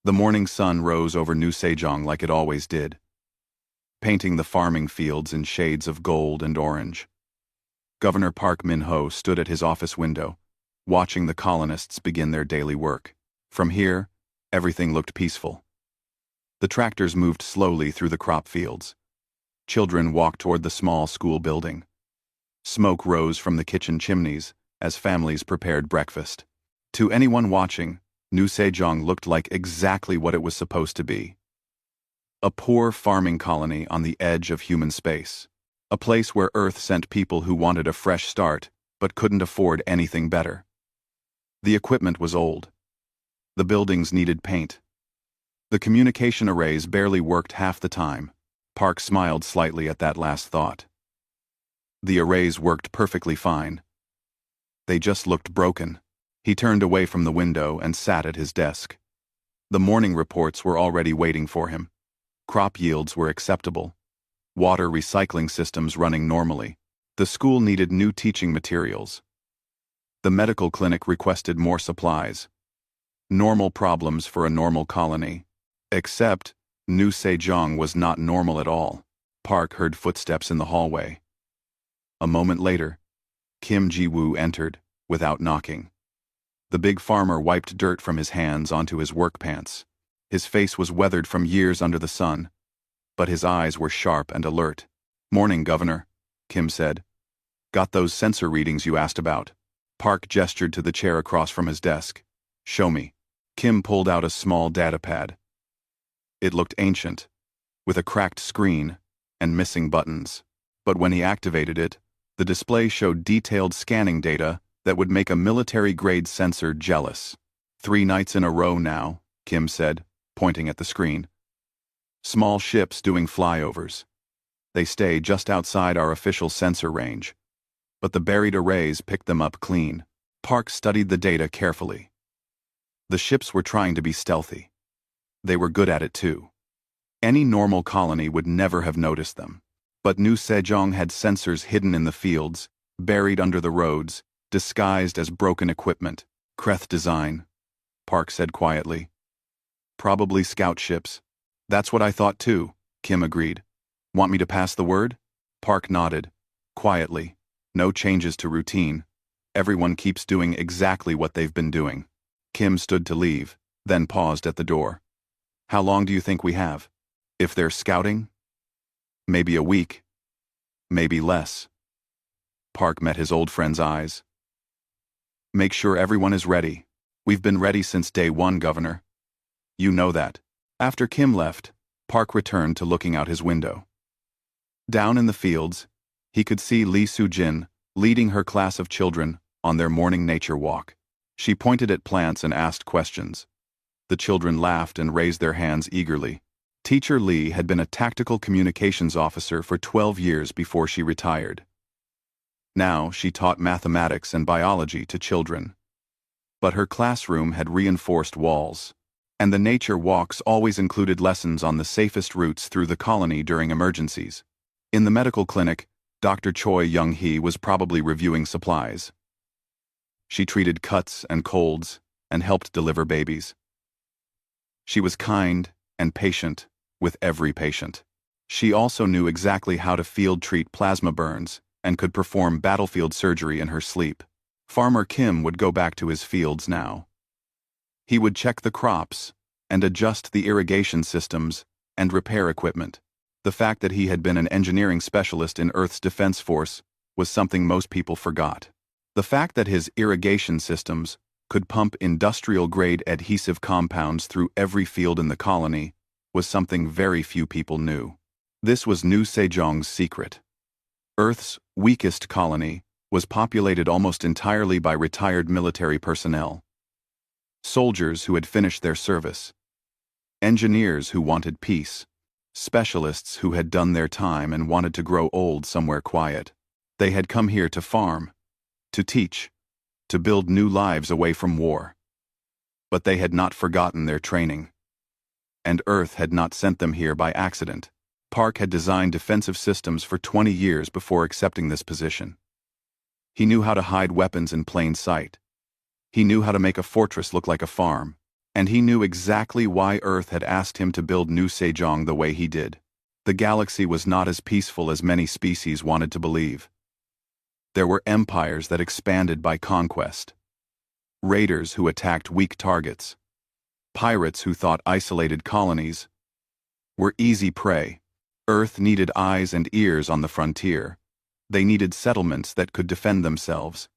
The morning sun rose over New Sejong like it always did, painting the farming fields in shades of gold and orange. Governor Park Min-ho stood at his office window, watching the colonists begin their daily work. From here, everything looked peaceful. The tractors moved slowly through the crop fields. Children walked toward the small school building. Smoke rose from the kitchen chimneys as families prepared breakfast. To anyone watching, New Sejong looked like exactly what it was supposed to be. A poor farming colony on the edge of human space. A place where Earth sent people who wanted a fresh start but couldn't afford anything better. The equipment was old. The buildings needed paint. The communication arrays barely worked half the time. Park smiled slightly at that last thought. The arrays worked perfectly fine. They just looked broken. He turned away from the window and sat at his desk. The morning reports were already waiting for him. Crop yields were acceptable. Water recycling systems running normally. The school needed new teaching materials. The medical clinic requested more supplies. Normal problems for a normal colony. Except, New Sejong was not normal at all. Park heard footsteps in the hallway. A moment later, Kim Ji-woo entered, without knocking. The big farmer wiped dirt from his hands onto his work pants. His face was weathered from years under the sun, but his eyes were sharp and alert. "Morning, Governor," Kim said. "Got those sensor readings you asked about?" Park gestured to the chair across from his desk. "Show me." Kim pulled out a small data pad. It looked ancient, with a cracked screen and missing buttons. But when he activated it, the display showed detailed scanning data that would make a military-grade sensor jealous. "3 nights in a row now," Kim said, pointing at the screen. "Small ships doing flyovers. They stay just outside our official sensor range. But the buried arrays picked them up clean." Park studied the data carefully. The ships were trying to be stealthy. They were good at it too. Any normal colony would never have noticed them. But New Sejong had sensors hidden in the fields, buried under the roads, disguised as broken equipment. "Kreth design," Park said quietly. "Probably scout ships." "That's what I thought too," Kim agreed. "Want me to pass the word?" Park nodded, quietly. No changes to routine. Everyone keeps doing exactly what they've been doing. Kim stood to leave, then paused at the door. "How long do you think we have? If they're scouting? Maybe a week. Maybe less." Park met his old friend's eyes. "Make sure everyone is ready. We've been ready since day one, Governor. You know that." After Kim left, Park returned to looking out his window. Down in the fields, he could see Lee Soo-jin leading her class of children on their morning nature walk. She pointed at plants and asked questions. The children laughed and raised their hands eagerly. Teacher Lee had been a tactical communications officer for 12 years before she retired. Now she taught mathematics and biology to children. But her classroom had reinforced walls, and the nature walks always included lessons on the safest routes through the colony during emergencies. In the medical clinic, Dr. Choi Young-hee was probably reviewing supplies. She treated cuts and colds and helped deliver babies. She was kind and patient with every patient. She also knew exactly how to field treat plasma burns and could perform battlefield surgery in her sleep. Farmer Kim would go back to his fields now. He would check the crops and adjust the irrigation systems and repair equipment. The fact that he had been an engineering specialist in Earth's Defense Force was something most people forgot. The fact that his irrigation systems could pump industrial-grade adhesive compounds through every field in the colony was something very few people knew. This was New Sejong's secret. Earth's weakest colony was populated almost entirely by retired military personnel. Soldiers who had finished their service. Engineers who wanted peace. Specialists who had done their time and wanted to grow old somewhere quiet. They had come here to farm, to teach, to build new lives away from war. But they had not forgotten their training. And Earth had not sent them here by accident. Park had designed defensive systems for 20 years before accepting this position. He knew how to hide weapons in plain sight. He knew how to make a fortress look like a farm. And he knew exactly why Earth had asked him to build New Sejong the way he did. The galaxy was not as peaceful as many species wanted to believe. There were empires that expanded by conquest, raiders who attacked weak targets, pirates who thought isolated colonies were easy prey. Earth needed eyes and ears on the frontier. They needed settlements that could defend themselves.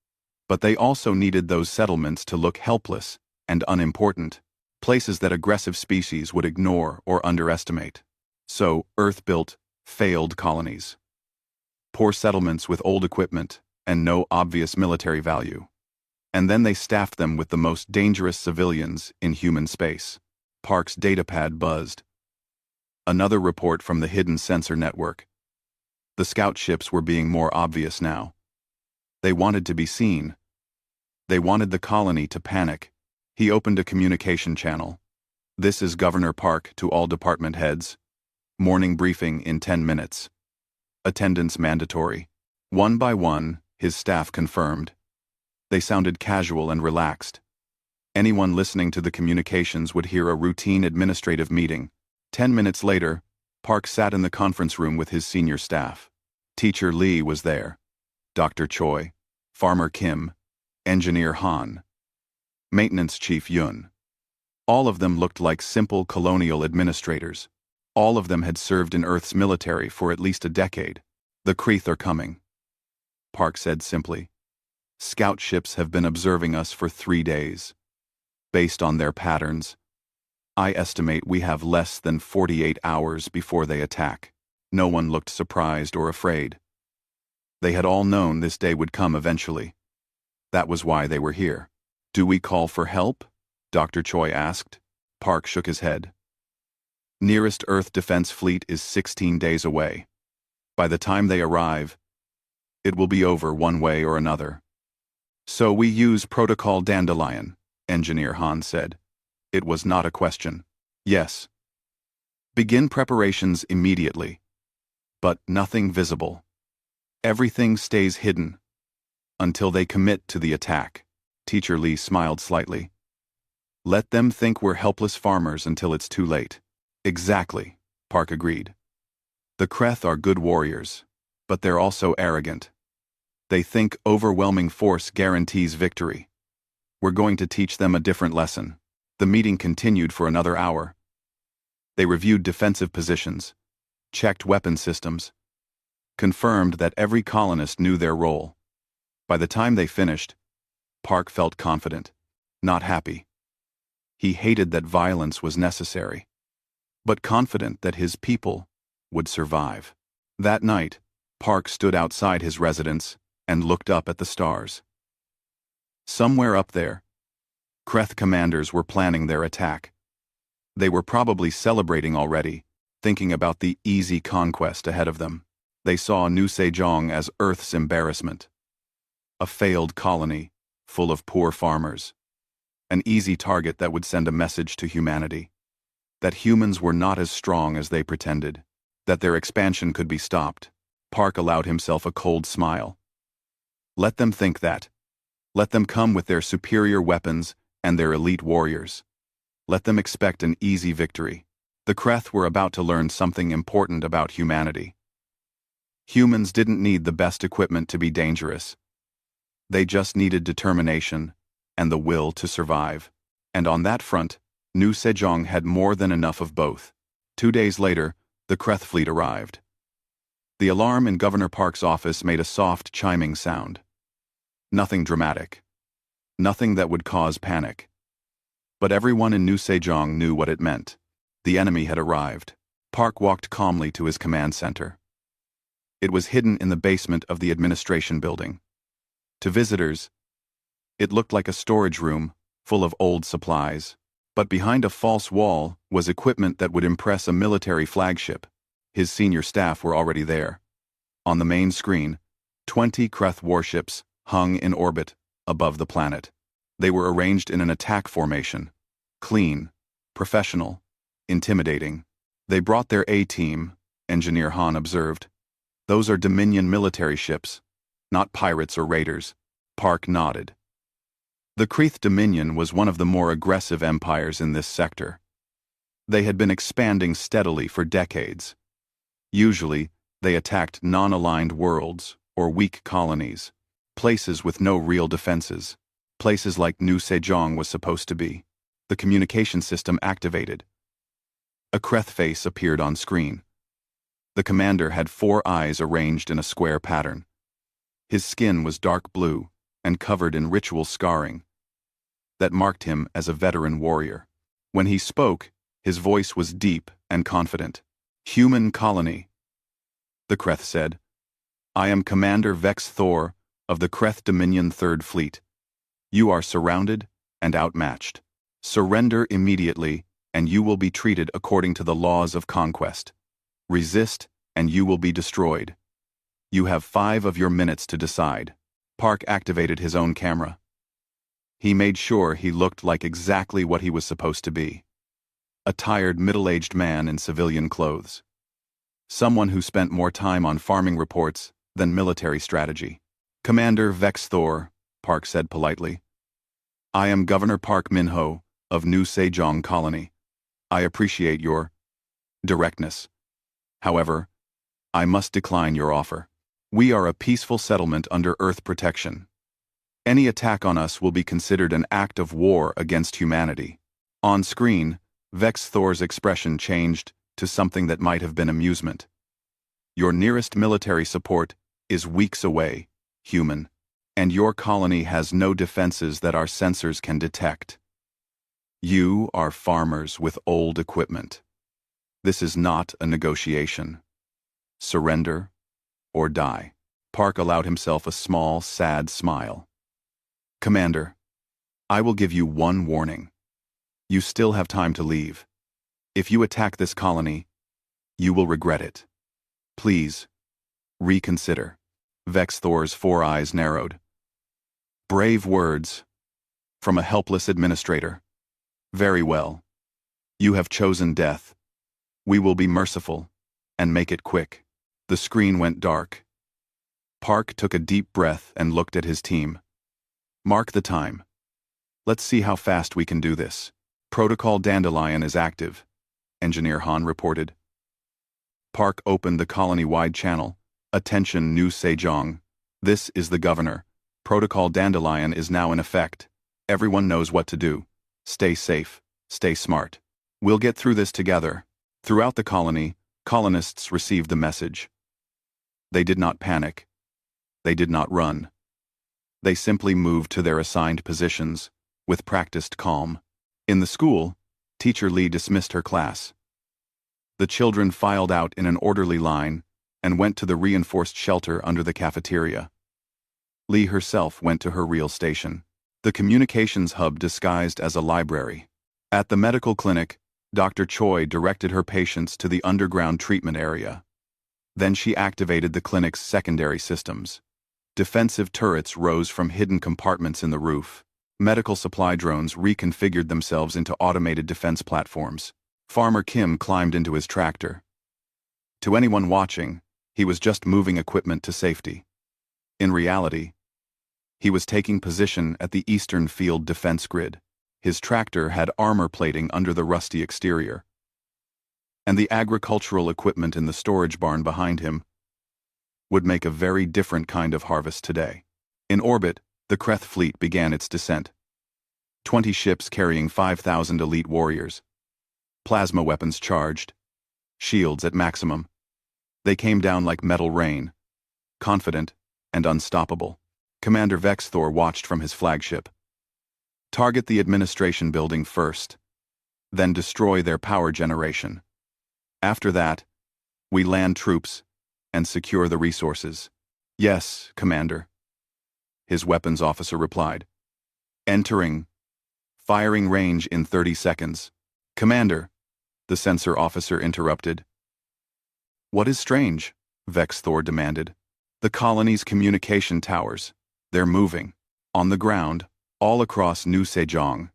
But they also needed those settlements to look helpless and unimportant, places that aggressive species would ignore or underestimate. So, Earth built failed colonies. Poor settlements with old equipment and no obvious military value. And then they staffed them with the most dangerous civilians in human space. Park's datapad buzzed. Another report from the hidden sensor network. The scout ships were being more obvious now. They wanted to be seen. They wanted the colony to panic. He opened a communication channel. "This is Governor Park to all department heads. Morning briefing in 10 minutes. Attendance mandatory." One by one, his staff confirmed. They sounded casual and relaxed. Anyone listening to the communications would hear a routine administrative meeting. 10 minutes later, Park sat in the conference room with his senior staff. Teacher Lee was there. Dr. Choi, Farmer Kim, Engineer Han, Maintenance Chief Yun. All of them looked like simple colonial administrators. All of them had served in Earth's military for at least a decade. "The Kreeth are coming," Park said simply. "Scout ships have been observing us for 3 days. Based on their patterns, I estimate we have less than 48 hours before they attack." No one looked surprised or afraid. They had all known this day would come eventually. That was why they were here. "Do we call for help?" Dr. Choi asked. Park shook his head. "Nearest Earth defense fleet is 16 days away. By the time they arrive, it will be over one way or another. So we use Protocol Dandelion," Engineer Han said. It was not a question. "Yes. Begin preparations immediately. But nothing visible. Everything stays hidden until they commit to the attack." Teacher Lee smiled slightly. "Let them think we're helpless farmers until it's too late." "Exactly," Park agreed. "The Kreeth are good warriors, but they're also arrogant. They think overwhelming force guarantees victory. We're going to teach them a different lesson." The meeting continued for another hour. They reviewed defensive positions, checked weapon systems, confirmed that every colonist knew their role. By the time they finished, Park felt confident, not happy. He hated that violence was necessary, but confident that his people would survive. That night, Park stood outside his residence and looked up at the stars. Somewhere up there, Kreeth commanders were planning their attack. They were probably celebrating already, thinking about the easy conquest ahead of them. They saw New Sejong as Earth's embarrassment. A failed colony, full of poor farmers. An easy target that would send a message to humanity. That humans were not as strong as they pretended. That their expansion could be stopped. Park allowed himself a cold smile. Let them think that. Let them come with their superior weapons and their elite warriors. Let them expect an easy victory. The Kreeth were about to learn something important about humanity. Humans didn't need the best equipment to be dangerous. They just needed determination and the will to survive. And on that front, New Sejong had more than enough of both. 2 days later, the Kreeth fleet arrived. The alarm in Governor Park's office made a soft chiming sound. Nothing dramatic. Nothing that would cause panic. But everyone in New Sejong knew what it meant. The enemy had arrived. Park walked calmly to his command center. It was hidden in the basement of the administration building. To visitors, it looked like a storage room full of old supplies. But behind a false wall was equipment that would impress a military flagship. His senior staff were already there. On the main screen, 20 Kreeth warships hung in orbit above the planet. They were arranged in an attack formation. Clean, professional, intimidating. "They brought their A-team," Engineer Han observed. "Those are Dominion military ships, not pirates or raiders." Park nodded. The Kreeth Dominion was one of the more aggressive empires in this sector. They had been expanding steadily for decades. Usually, they attacked non-aligned worlds or weak colonies, places with no real defenses, places like New Sejong was supposed to be. The communication system activated. A Kreeth face appeared on screen. The commander had 4 eyes arranged in a square pattern. His skin was dark blue and covered in ritual scarring that marked him as a veteran warrior. When he spoke, his voice was deep and confident. "Human colony," the Kreeth said. "I am Commander Vex Thor of the Kreeth Dominion 3rd Fleet. You are surrounded and outmatched. Surrender immediately, and you will be treated according to the laws of conquest. Resist, and you will be destroyed. You have 5 of your minutes to decide." Park activated his own camera. He made sure he looked like exactly what he was supposed to be. A tired, middle-aged man in civilian clothes. Someone who spent more time on farming reports than military strategy. "Commander Vex Thor," Park said politely. "I am Governor Park Min-ho of New Sejong Colony. I appreciate your directness. However, I must decline your offer. We are a peaceful settlement under Earth protection. Any attack on us will be considered an act of war against humanity." On screen, Vex Thor's expression changed to something that might have been amusement. "Your nearest military support is weeks away, human, and your colony has no defenses that our sensors can detect. You are farmers with old equipment. This is not a negotiation. Surrender or die." Park allowed himself a small, sad smile. "Commander, I will give you one warning. You still have time to leave. If you attack this colony, you will regret it. Please, reconsider." Vex Thor's 4 eyes narrowed. Brave words from a helpless administrator. "Very well. You have chosen death. We will be merciful and make it quick." The screen went dark. Park took a deep breath and looked at his team. "Mark the time. Let's see how fast we can do this." "Protocol Dandelion is active," Engineer Han reported. Park opened the colony-wide channel. "Attention, New Sejong. This is the governor. Protocol Dandelion is now in effect. Everyone knows what to do. Stay safe. Stay smart. We'll get through this together." Throughout the colony, colonists received the message. They did not panic. They did not run. They simply moved to their assigned positions, with practiced calm. In the school, Teacher Lee dismissed her class. The children filed out in an orderly line and went to the reinforced shelter under the cafeteria. Lee herself went to her real station, the communications hub disguised as a library. At the medical clinic, Dr. Choi directed her patients to the underground treatment area. Then she activated the clinic's secondary systems. Defensive turrets rose from hidden compartments in the roof. Medical supply drones reconfigured themselves into automated defense platforms. Farmer Kim climbed into his tractor. To anyone watching, he was just moving equipment to safety. In reality, he was taking position at the eastern field defense grid. His tractor had armor plating under the rusty exterior. And the agricultural equipment in the storage barn behind him would make a very different kind of harvest today. In orbit, the Kreeth fleet began its descent. 20 ships carrying 5,000 elite warriors. Plasma weapons charged. Shields at maximum. They came down like metal rain. Confident and unstoppable. Commander Vex Thor watched from his flagship. "Target the administration building first. Then destroy their power generation. After that, we land troops and secure the resources." "Yes, Commander," his weapons officer replied. "Entering. Firing range in 30 seconds. "Commander," the sensor officer interrupted. "What is strange?" Vex Thor demanded. "The colony's communication towers. They're moving. On the ground, all across New Sejong.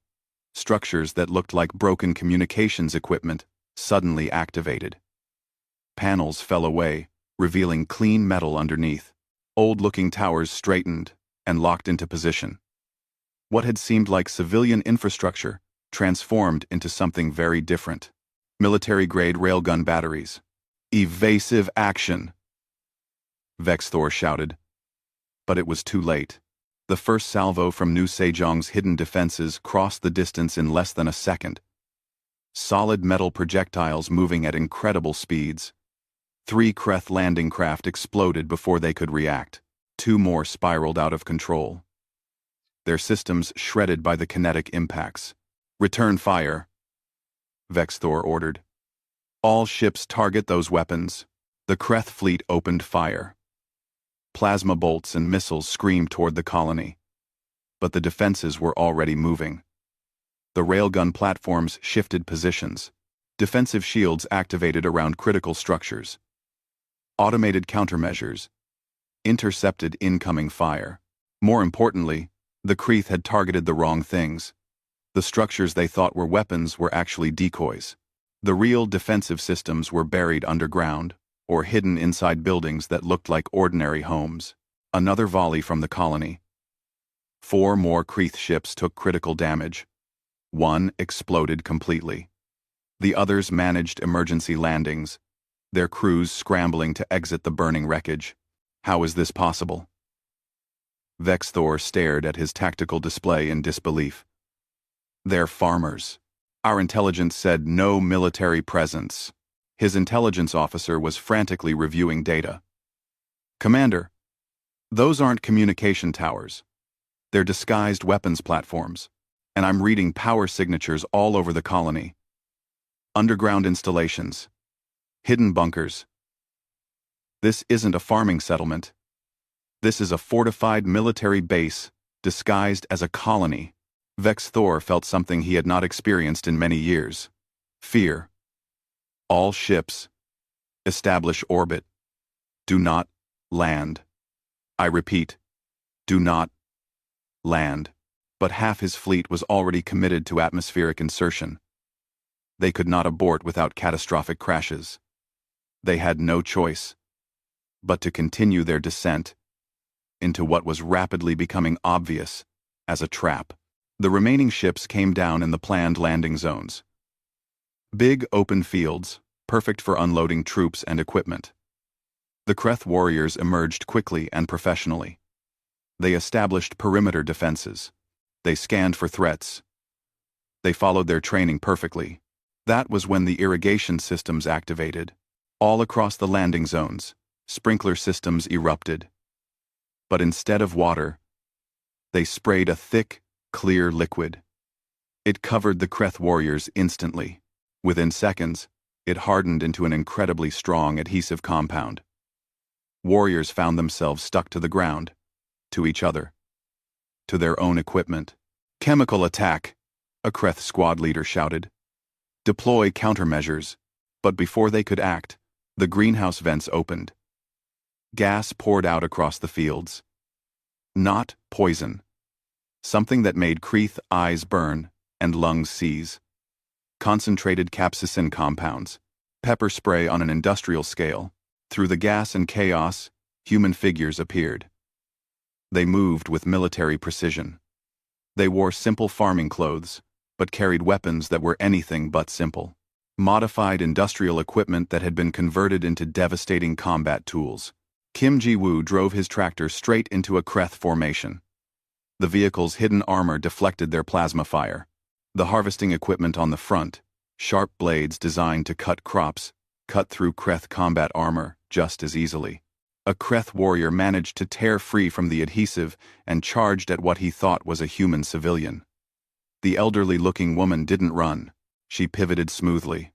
Structures that looked like broken communications equipment suddenly activated. Panels fell away, revealing clean metal underneath. Old-looking towers straightened and locked into position. What had seemed like civilian infrastructure transformed into something very different. Military-grade railgun batteries. Evasive action! Vexthor shouted. But it was too late. The first salvo from New Sejong's hidden defenses crossed the distance in less than a second. Solid metal projectiles moving at incredible speeds. 3 Kreth landing craft exploded before they could react. 2 more spiraled out of control. Their systems shredded by the kinetic impacts. Return fire, Vexthor ordered. All ships target those weapons. The Kreth fleet opened fire. Plasma bolts and missiles screamed toward the colony. But the defenses were already moving. The railgun platforms shifted positions. Defensive shields activated around critical structures. Automated countermeasures intercepted incoming fire. More importantly, the Kreth had targeted the wrong things. The structures they thought were weapons were actually decoys. The real defensive systems were buried underground, or hidden inside buildings that looked like ordinary homes. Another volley from the colony. 4 more Kreth ships took critical damage. 1 exploded completely. The others managed emergency landings, their crews scrambling to exit the burning wreckage. How is this possible? Vexthor stared at his tactical display in disbelief. They're farmers. Our intelligence said no military presence. His intelligence officer was frantically reviewing data. Commander, those aren't communication towers. They're disguised weapons platforms, and I'm reading power signatures all over the colony. Underground installations. Hidden bunkers. This isn't a farming settlement. This is a fortified military base, disguised as a colony. Vexthor felt something he had not experienced in many years. Fear. All ships. Establish orbit. Do not land. I repeat, do not land. But half his fleet was already committed to atmospheric insertion. They could not abort without catastrophic crashes. They had no choice but to continue their descent into what was rapidly becoming obvious as a trap. The remaining ships came down in the planned landing zones. Big open fields, perfect for unloading troops and equipment. The Kreth warriors emerged quickly and professionally. They established perimeter defenses. They scanned for threats. They followed their training perfectly. That was when the irrigation systems activated. All across the landing zones, sprinkler systems erupted. But instead of water, they sprayed a thick, clear liquid. It covered the Kreth warriors instantly. Within seconds, it hardened into an incredibly strong adhesive compound. Warriors found themselves stuck to the ground, to each other, to their own equipment. Chemical attack, a Kreth squad leader shouted. Deploy countermeasures. But before they could act, the greenhouse vents opened. Gas poured out across the fields. Not poison. Something that made Kreth eyes burn and lungs seize. Concentrated capsaicin compounds. Pepper spray on an industrial scale. Through the gas and chaos, human figures appeared. They moved with military precision. They wore simple farming clothes, but carried weapons that were anything but simple. Modified industrial equipment that had been converted into devastating combat tools. Kim Ji-woo drove his tractor straight into a Kreth formation. The vehicle's hidden armor deflected their plasma fire. The harvesting equipment on the front, sharp blades designed to cut crops, cut through Kreth combat armor just as easily. A Kreth warrior managed to tear free from the adhesive and charged at what he thought was a human civilian. The elderly-looking woman didn't run. She pivoted smoothly,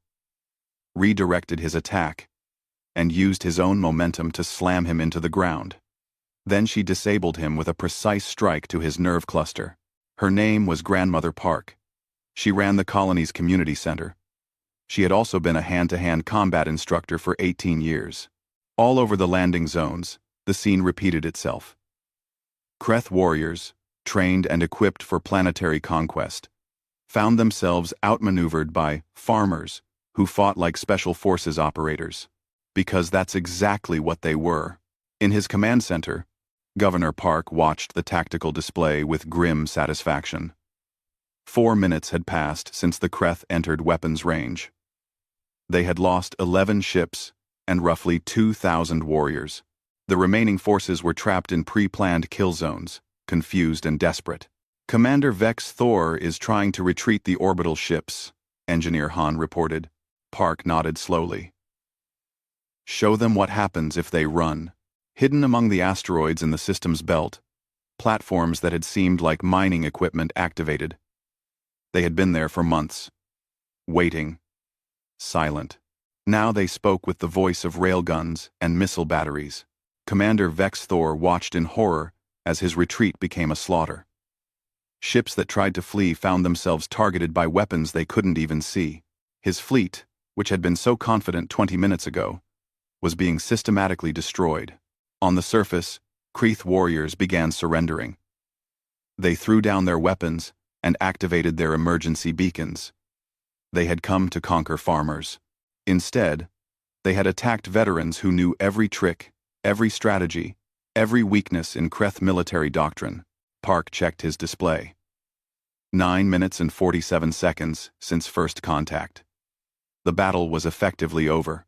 redirected his attack, and used his own momentum to slam him into the ground. Then she disabled him with a precise strike to his nerve cluster. Her name was Grandmother Park. She ran the colony's community center. She had also been a hand-to-hand combat instructor for 18 years. All over the landing zones, the scene repeated itself. Kreth warriors, trained and equipped for planetary conquest, found themselves outmaneuvered by farmers who fought like special forces operators. Because that's exactly what they were. In his command center, Governor Park watched the tactical display with grim satisfaction. 4 minutes had passed since the Kreth entered weapons range. They had lost 11 ships and roughly 2,000 warriors. The remaining forces were trapped in pre-planned kill zones, confused and desperate. Commander Vex Thor is trying to retreat the orbital ships, Engineer Han reported. Park nodded slowly. Show them what happens if they run. Hidden among the asteroids in the system's belt, platforms that had seemed like mining equipment activated. They had been there for months. Waiting. Silent. Now they spoke with the voice of railguns and missile batteries. Commander Vex Thor watched in horror as his retreat became a slaughter. Ships that tried to flee found themselves targeted by weapons they couldn't even see. His fleet, which had been so confident 20 minutes ago, was being systematically destroyed. On the surface, Kreth warriors began surrendering. They threw down their weapons and activated their emergency beacons. They had come to conquer farmers. Instead, they had attacked veterans who knew every trick, every strategy, every weakness in Kreth military doctrine. Park checked his display. 9 minutes and 47 seconds since first contact. The battle was effectively over.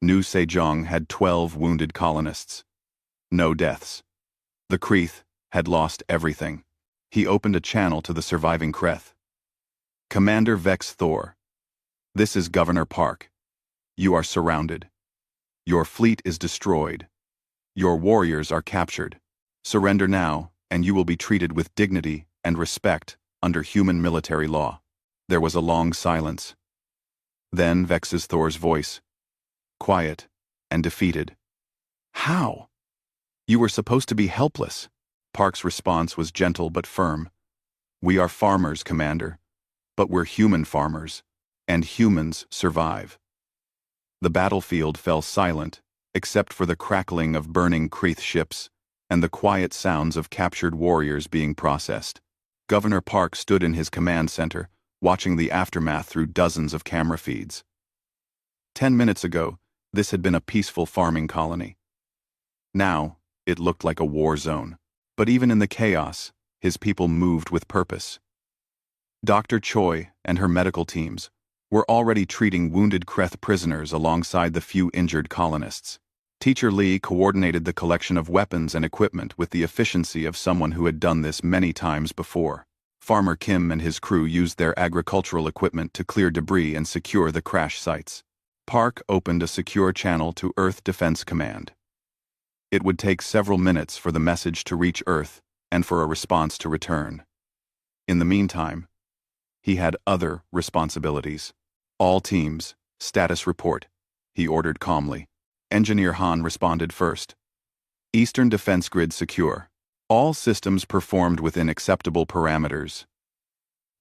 New Sejong had 12 wounded colonists. No deaths. The Kreth had lost everything. He opened a channel to the surviving Kreth. Commander Vex Thor. This is Governor Park. You are surrounded. Your fleet is destroyed. Your warriors are captured. Surrender now, and you will be treated with dignity and respect under human military law. There was a long silence. Then Vex's Thor's voice. Quiet and defeated. How? You were supposed to be helpless. Park's response was gentle but firm. We are farmers, Commander, but we're human farmers, and humans survive. The battlefield fell silent, except for the crackling of burning Kreth ships and the quiet sounds of captured warriors being processed. Governor Park stood in his command center, watching the aftermath through dozens of camera feeds. 10 minutes ago, this had been a peaceful farming colony. Now, it looked like a war zone. But even in the chaos, his people moved with purpose. Dr. Choi and her medical teams were already treating wounded Kreth prisoners alongside the few injured colonists. Teacher Lee coordinated the collection of weapons and equipment with the efficiency of someone who had done this many times before. Farmer Kim and his crew used their agricultural equipment to clear debris and secure the crash sites. Park opened a secure channel to Earth Defense Command. It would take several minutes for the message to reach Earth and for a response to return. In the meantime, he had other responsibilities. All teams, status report, he ordered calmly. Engineer Han responded first. Eastern Defense Grid secure. All systems performed within acceptable parameters.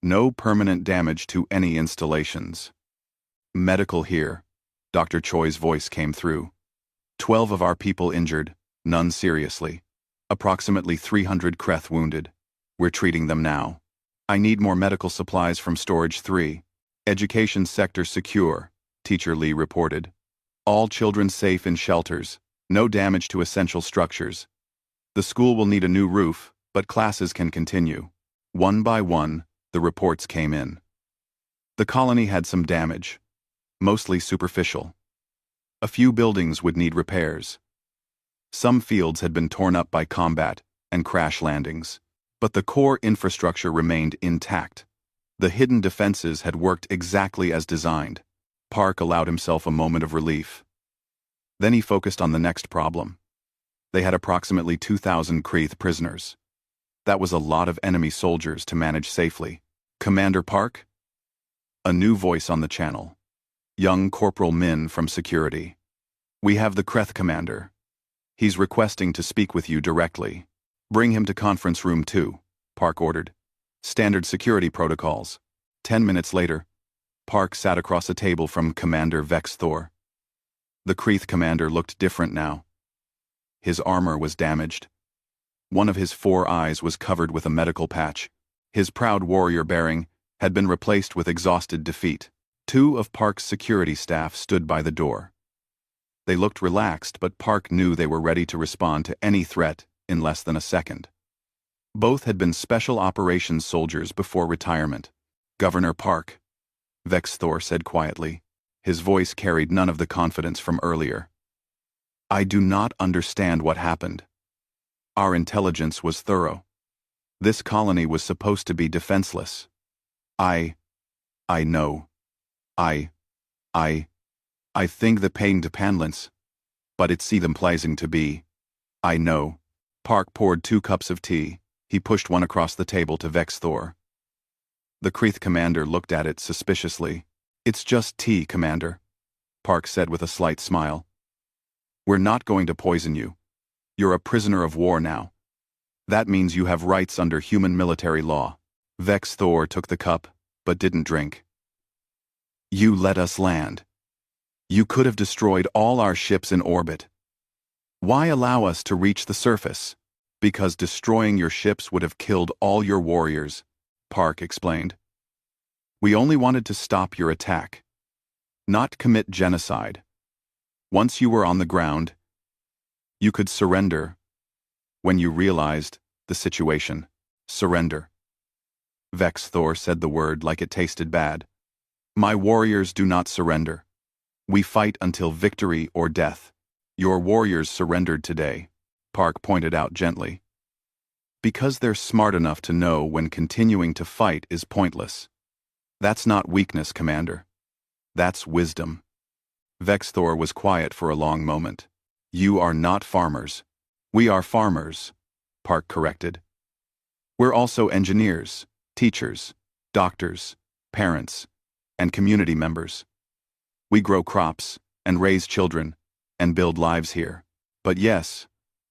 No permanent damage to any installations. Medical here. Dr. Choi's voice came through. 12 of our people injured, none seriously. Approximately 300 Kreth wounded. We're treating them now. I need more medical supplies from Storage 3. Education sector secure, Teacher Lee reported. All children safe in shelters, no damage to essential structures. The school will need a new roof, but classes can continue. One by one, the reports came in. The colony had some damage, mostly superficial. A few buildings would need repairs. Some fields had been torn up by combat and crash landings, but the core infrastructure remained intact. The hidden defenses had worked exactly as designed. Park allowed himself a moment of relief. Then he focused on the next problem. They had approximately 2,000 Kreth prisoners. That was a lot of enemy soldiers to manage safely. Commander Park? A new voice on the channel. Young Corporal Min from Security. We have the Kreth commander. He's requesting to speak with you directly. Bring him to conference room 2, Park ordered. Standard security protocols. 10 minutes later, Park sat across a table from Commander Vex Thor. The Kreth commander looked different now. His armor was damaged. One of his 4 eyes was covered with a medical patch. His proud warrior bearing had been replaced with exhausted defeat. 2 of Park's security staff stood by the door. They looked relaxed, but Park knew they were ready to respond to any threat in less than a second. Both had been special operations soldiers before retirement. "Governor Park," Vexthor said quietly. His voice carried none of the confidence from earlier. "I do not understand what happened. Our intelligence was thorough. This colony was supposed to be defenseless. I know. I think the pain to panlins, but it see them pleasing to be. I know." Park poured 2 cups of tea. He pushed one across the table to Vexthor. The Kreeth commander looked at it suspiciously. "It's just tea, Commander," Park said with a slight smile. "We're not going to poison you. You're a prisoner of war now. That means you have rights under human military law." Vexthor took the cup, but didn't drink. "You let us land. You could have destroyed all our ships in orbit. Why allow us to reach the surface?" "Because destroying your ships would have killed all your warriors," Park explained. "We only wanted to stop your attack, not commit genocide. Once you were on the ground, you could surrender when you realized the situation." "Surrender." Vexthor said the word like it tasted bad. "My warriors do not surrender. We fight until victory or death. Your warriors surrendered today," Park pointed out gently. "Because they're smart enough to know when continuing to fight is pointless. That's not weakness, Commander. That's wisdom." Vexthor was quiet for a long moment. "You are not farmers." "We are farmers," Park corrected. "We're also engineers, teachers, doctors, parents, and community members. We grow crops, and raise children, and build lives here. But yes,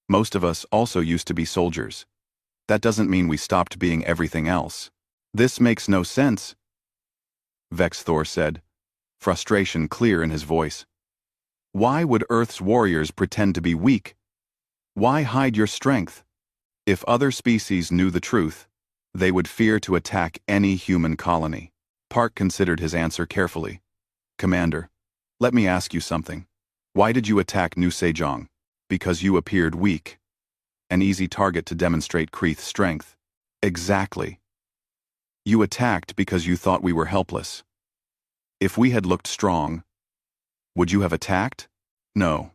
most of us also used to be soldiers. That doesn't mean we stopped being everything else." "This makes no sense," Vexthor said, frustration clear in his voice. "Why would Earth's warriors pretend to be weak? Why hide your strength? If other species knew the truth, they would fear to attack any human colony." Park considered his answer carefully. "Commander, let me ask you something. Why did you attack New Sejong?" "Because you appeared weak. An easy target to demonstrate Kreeth's strength." "Exactly. You attacked because you thought we were helpless. If we had looked strong, would you have attacked? No.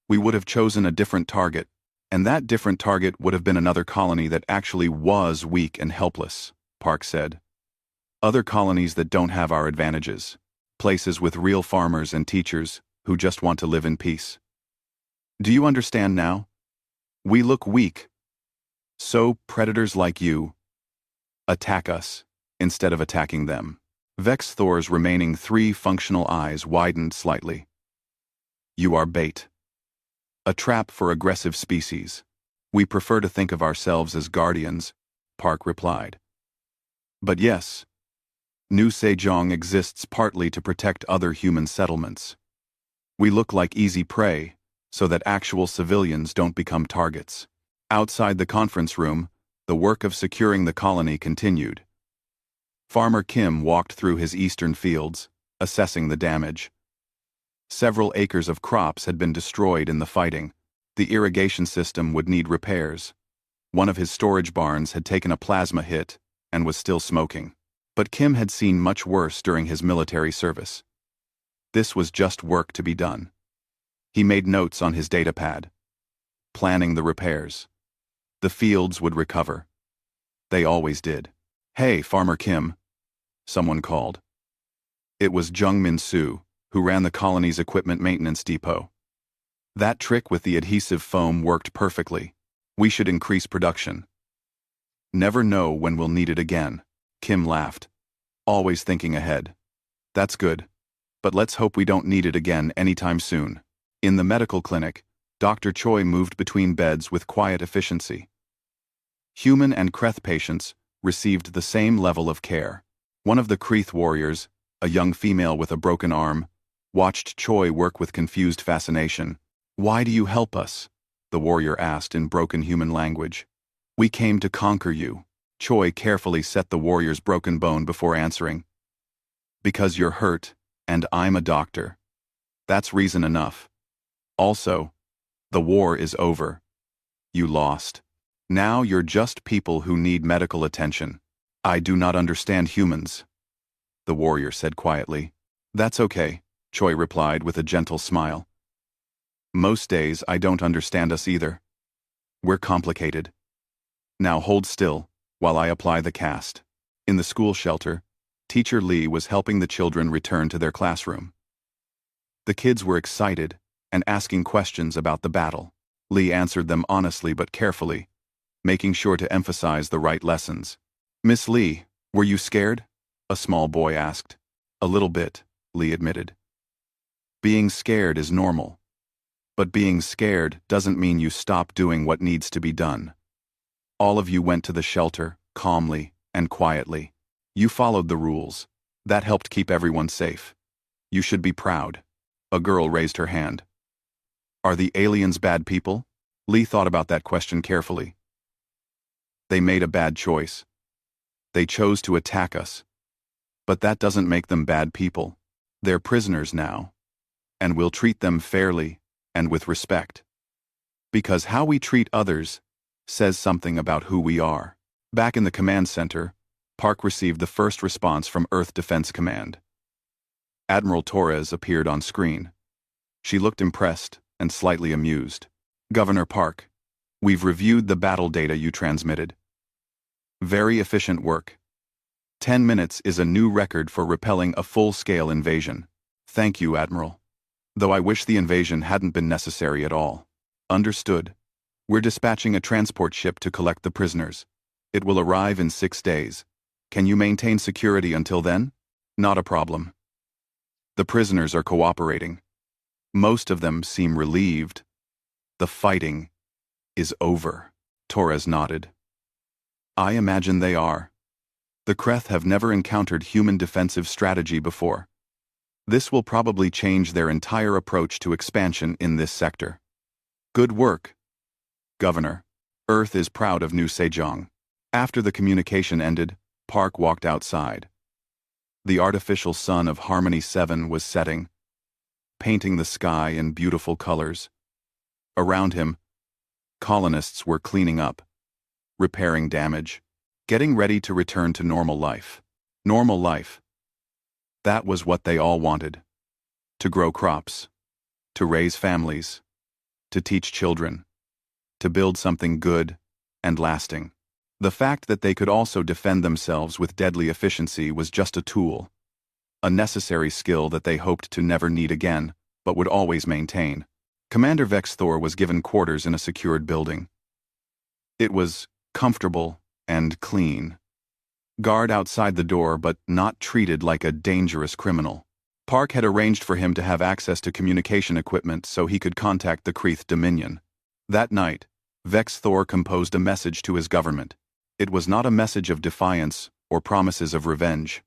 We would have chosen a different target, and that different target would have been another colony that actually was weak and helpless," Park said. "Other colonies that don't have our advantages. Places with real farmers and teachers who just want to live in peace. Do you understand now? We look weak. So predators like you attack us instead of attacking them." Vexthor's remaining 3 functional eyes widened slightly. "You are bait. A trap for aggressive species. We prefer to think of ourselves as guardians," Park replied. "But yes, New Sejong exists partly to protect other human settlements. We look like easy prey, so that actual civilians don't become targets." Outside the conference room, the work of securing the colony continued. Farmer Kim walked through his eastern fields, assessing the damage. Several acres of crops had been destroyed in the fighting. The irrigation system would need repairs. One of his storage barns had taken a plasma hit and was still smoking. But Kim had seen much worse during his military service. This was just work to be done. He made notes on his datapad, planning the repairs. The fields would recover. They always did. "Hey, Farmer Kim," someone called. It was Jungmin Soo, who ran the colony's equipment maintenance depot. "That trick with the adhesive foam worked perfectly. We should increase production. Never know when we'll need it again." Kim laughed, always thinking ahead. "That's good. But let's hope we don't need it again anytime soon." In the medical clinic, Dr. Choi moved between beds with quiet efficiency. Human and Kreeth patients received the same level of care. One of the Kreeth warriors, a young female with a broken arm, watched Choi work with confused fascination. "Why do you help us?" the warrior asked in broken human language. "We came to conquer you." Choi carefully set the warrior's broken bone before answering. "Because you're hurt, and I'm a doctor. That's reason enough. Also, the war is over. You lost." Now you're just people who need medical attention. I do not understand humans, the warrior said quietly. That's okay, Choi replied with a gentle smile. Most days I don't understand us either. We're complicated. Now hold still, while I apply the cast. In the school shelter, Teacher Lee was helping the children return to their classroom. The kids were excited and asking questions about the battle. Lee answered them honestly but carefully, making sure to emphasize the right lessons. Miss Lee, were you scared? A small boy asked. A little bit, Lee admitted. Being scared is normal. But being scared doesn't mean you stop doing what needs to be done. All of you went to the shelter, calmly and quietly. You followed the rules. That helped keep everyone safe. You should be proud. A girl raised her hand. Are the aliens bad people? Lee thought about that question carefully. They made a bad choice. They chose to attack us. But that doesn't make them bad people. They're prisoners now. And we'll treat them fairly and with respect. Because how we treat others says something about who we are. Back in the command center, Park received the first response from Earth Defense Command. Admiral Torres appeared on screen. She looked impressed and slightly amused. Governor Park, we've reviewed the battle data you transmitted. Very efficient work. 10 minutes is a new record for repelling a full-scale invasion. Thank you, Admiral. Though I wish the invasion hadn't been necessary at all. Understood. We're dispatching a transport ship to collect the prisoners. It will arrive in 6 days. Can you maintain security until then? Not a problem. The prisoners are cooperating. Most of them seem relieved. The fighting is over. Torres nodded. I imagine they are. The Kreth have never encountered human defensive strategy before. This will probably change their entire approach to expansion in this sector. Good work, Governor. Earth is proud of New Sejong. After the communication ended, Park walked outside. The artificial sun of Harmony 7 was setting, painting the sky in beautiful colors. Around him, colonists were cleaning up, repairing damage, getting ready to return to normal life. Normal life. That was what they all wanted. To grow crops, to raise families, to teach children, to build something good and lasting. The fact that they could also defend themselves with deadly efficiency was just a tool, a necessary skill that they hoped to never need again, but would always maintain. Commander Vex Thor was given quarters in a secured building. It was comfortable and clean. Guard outside the door, but not treated like a dangerous criminal. Park had arranged for him to have access to communication equipment so he could contact the Kreth Dominion. That night, Vex Thor composed a message to his government. It was not a message of defiance or promises of revenge.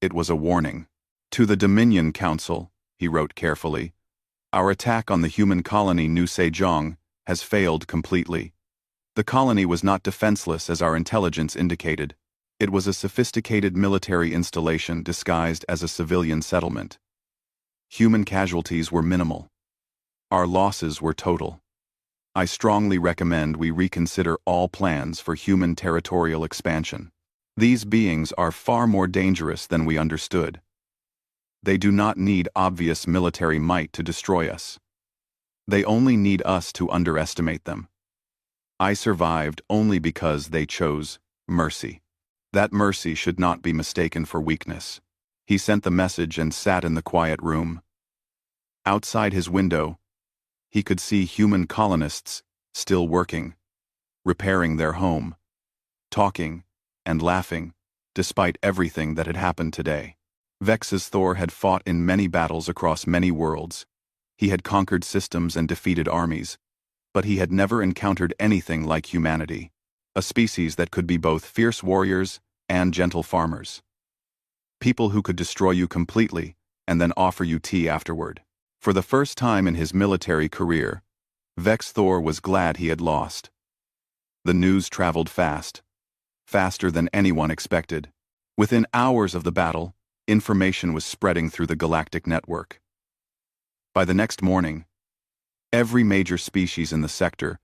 It was a warning. To the Dominion Council, he wrote carefully, our attack on the human colony New Sejong has failed completely. The colony was not defenseless as our intelligence indicated. It was a sophisticated military installation disguised as a civilian settlement. Human casualties were minimal. Our losses were total. I strongly recommend we reconsider all plans for human territorial expansion. These beings are far more dangerous than we understood. They do not need obvious military might to destroy us. They only need us to underestimate them. I survived only because they chose mercy. That mercy should not be mistaken for weakness. He sent the message and sat in the quiet room. Outside his window, he could see human colonists still working, repairing their home, talking and laughing, despite everything that had happened today. Vex's Thor had fought in many battles across many worlds. He had conquered systems and defeated armies, but he had never encountered anything like humanity, a species that could be both fierce warriors and gentle farmers. People who could destroy you completely and then offer you tea afterward. For the first time in his military career, Vex Thor was glad he had lost. The news traveled fast, faster than anyone expected. Within hours of the battle, information was spreading through the Galactic network. By the next morning, every major species in the sector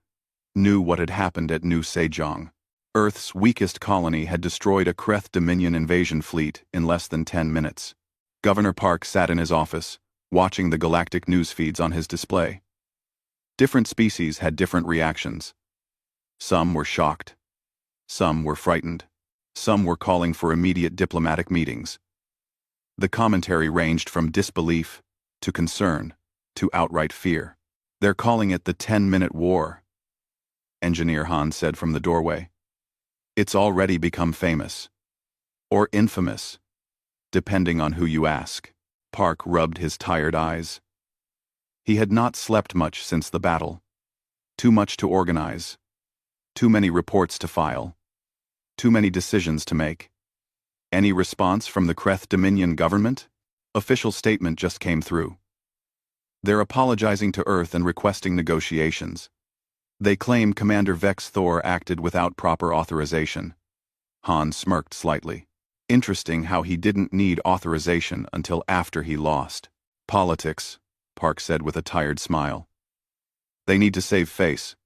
knew what had happened at New Sejong. Earth's weakest colony had destroyed a Kreth Dominion invasion fleet in less than 10 minutes. Governor Park sat in his office, watching the galactic news feeds on his display. Different species had different reactions. Some were shocked. Some were frightened. Some were calling for immediate diplomatic meetings. The commentary ranged from disbelief to concern to outright fear. "They're calling it the 10-minute war," Engineer Han said from the doorway. "It's already become famous. Or infamous, depending on who you ask." Park rubbed his tired eyes. He had not slept much since the battle. Too much to organize. Too many reports to file. Too many decisions to make. Any response from the Kreth Dominion government? Official statement just came through. They're apologizing to Earth and requesting negotiations. They claim Commander Vex Thor acted without proper authorization. Han smirked slightly. Interesting how he didn't need authorization until after he lost. "Politics," Park said with a tired smile. "They need to save face.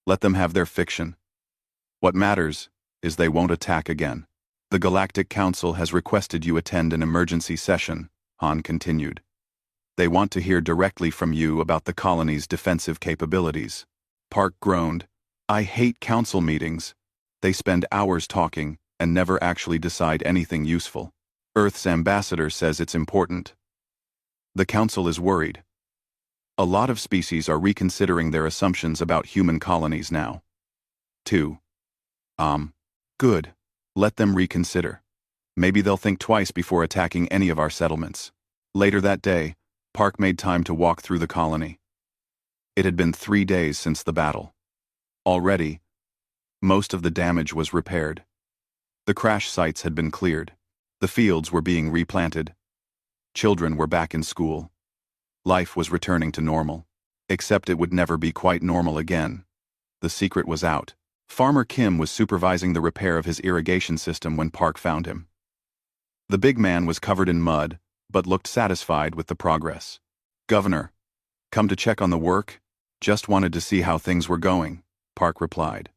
Let them have their fiction. What matters is they won't attack again." "The Galactic Council has requested you attend an emergency session," Han continued. "They want to hear directly from you about the colony's defensive capabilities." Park groaned. "I hate council meetings. They spend hours talking and never actually decide anything useful. Earth's ambassador says it's important. The council is worried. A lot of species are reconsidering their assumptions about human colonies now." 2. Good. Let them reconsider. Maybe they'll think twice before attacking any of our settlements. Later that day, Park made time to walk through the colony. It had been 3 days since the battle. Already, most of the damage was repaired. The crash sites had been cleared. The fields were being replanted. Children were back in school. Life was returning to normal. Except it would never be quite normal again. The secret was out. Farmer Kim was supervising the repair of his irrigation system when Park found him. The big man was covered in mud, but looked satisfied with the progress. "Governor, come to check on the work? Just wanted to see how things were going," Park replied.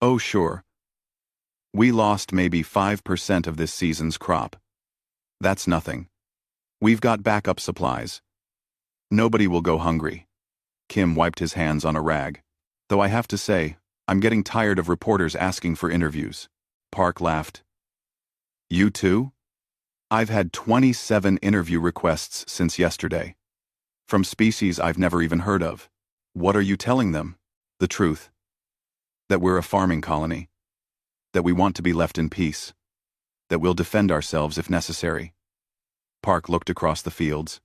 "Oh sure. We lost maybe 5% of this season's crop. That's nothing. We've got backup supplies. Nobody will go hungry." Kim wiped his hands on a rag. "Though I have to say, I'm getting tired of reporters asking for interviews." Park laughed. "You too? I've had 27 interview requests since yesterday. From species I've never even heard of. What are you telling them?" "The truth. That we're a farming colony. That we want to be left in peace. That we'll defend ourselves if necessary." Park looked across the fields.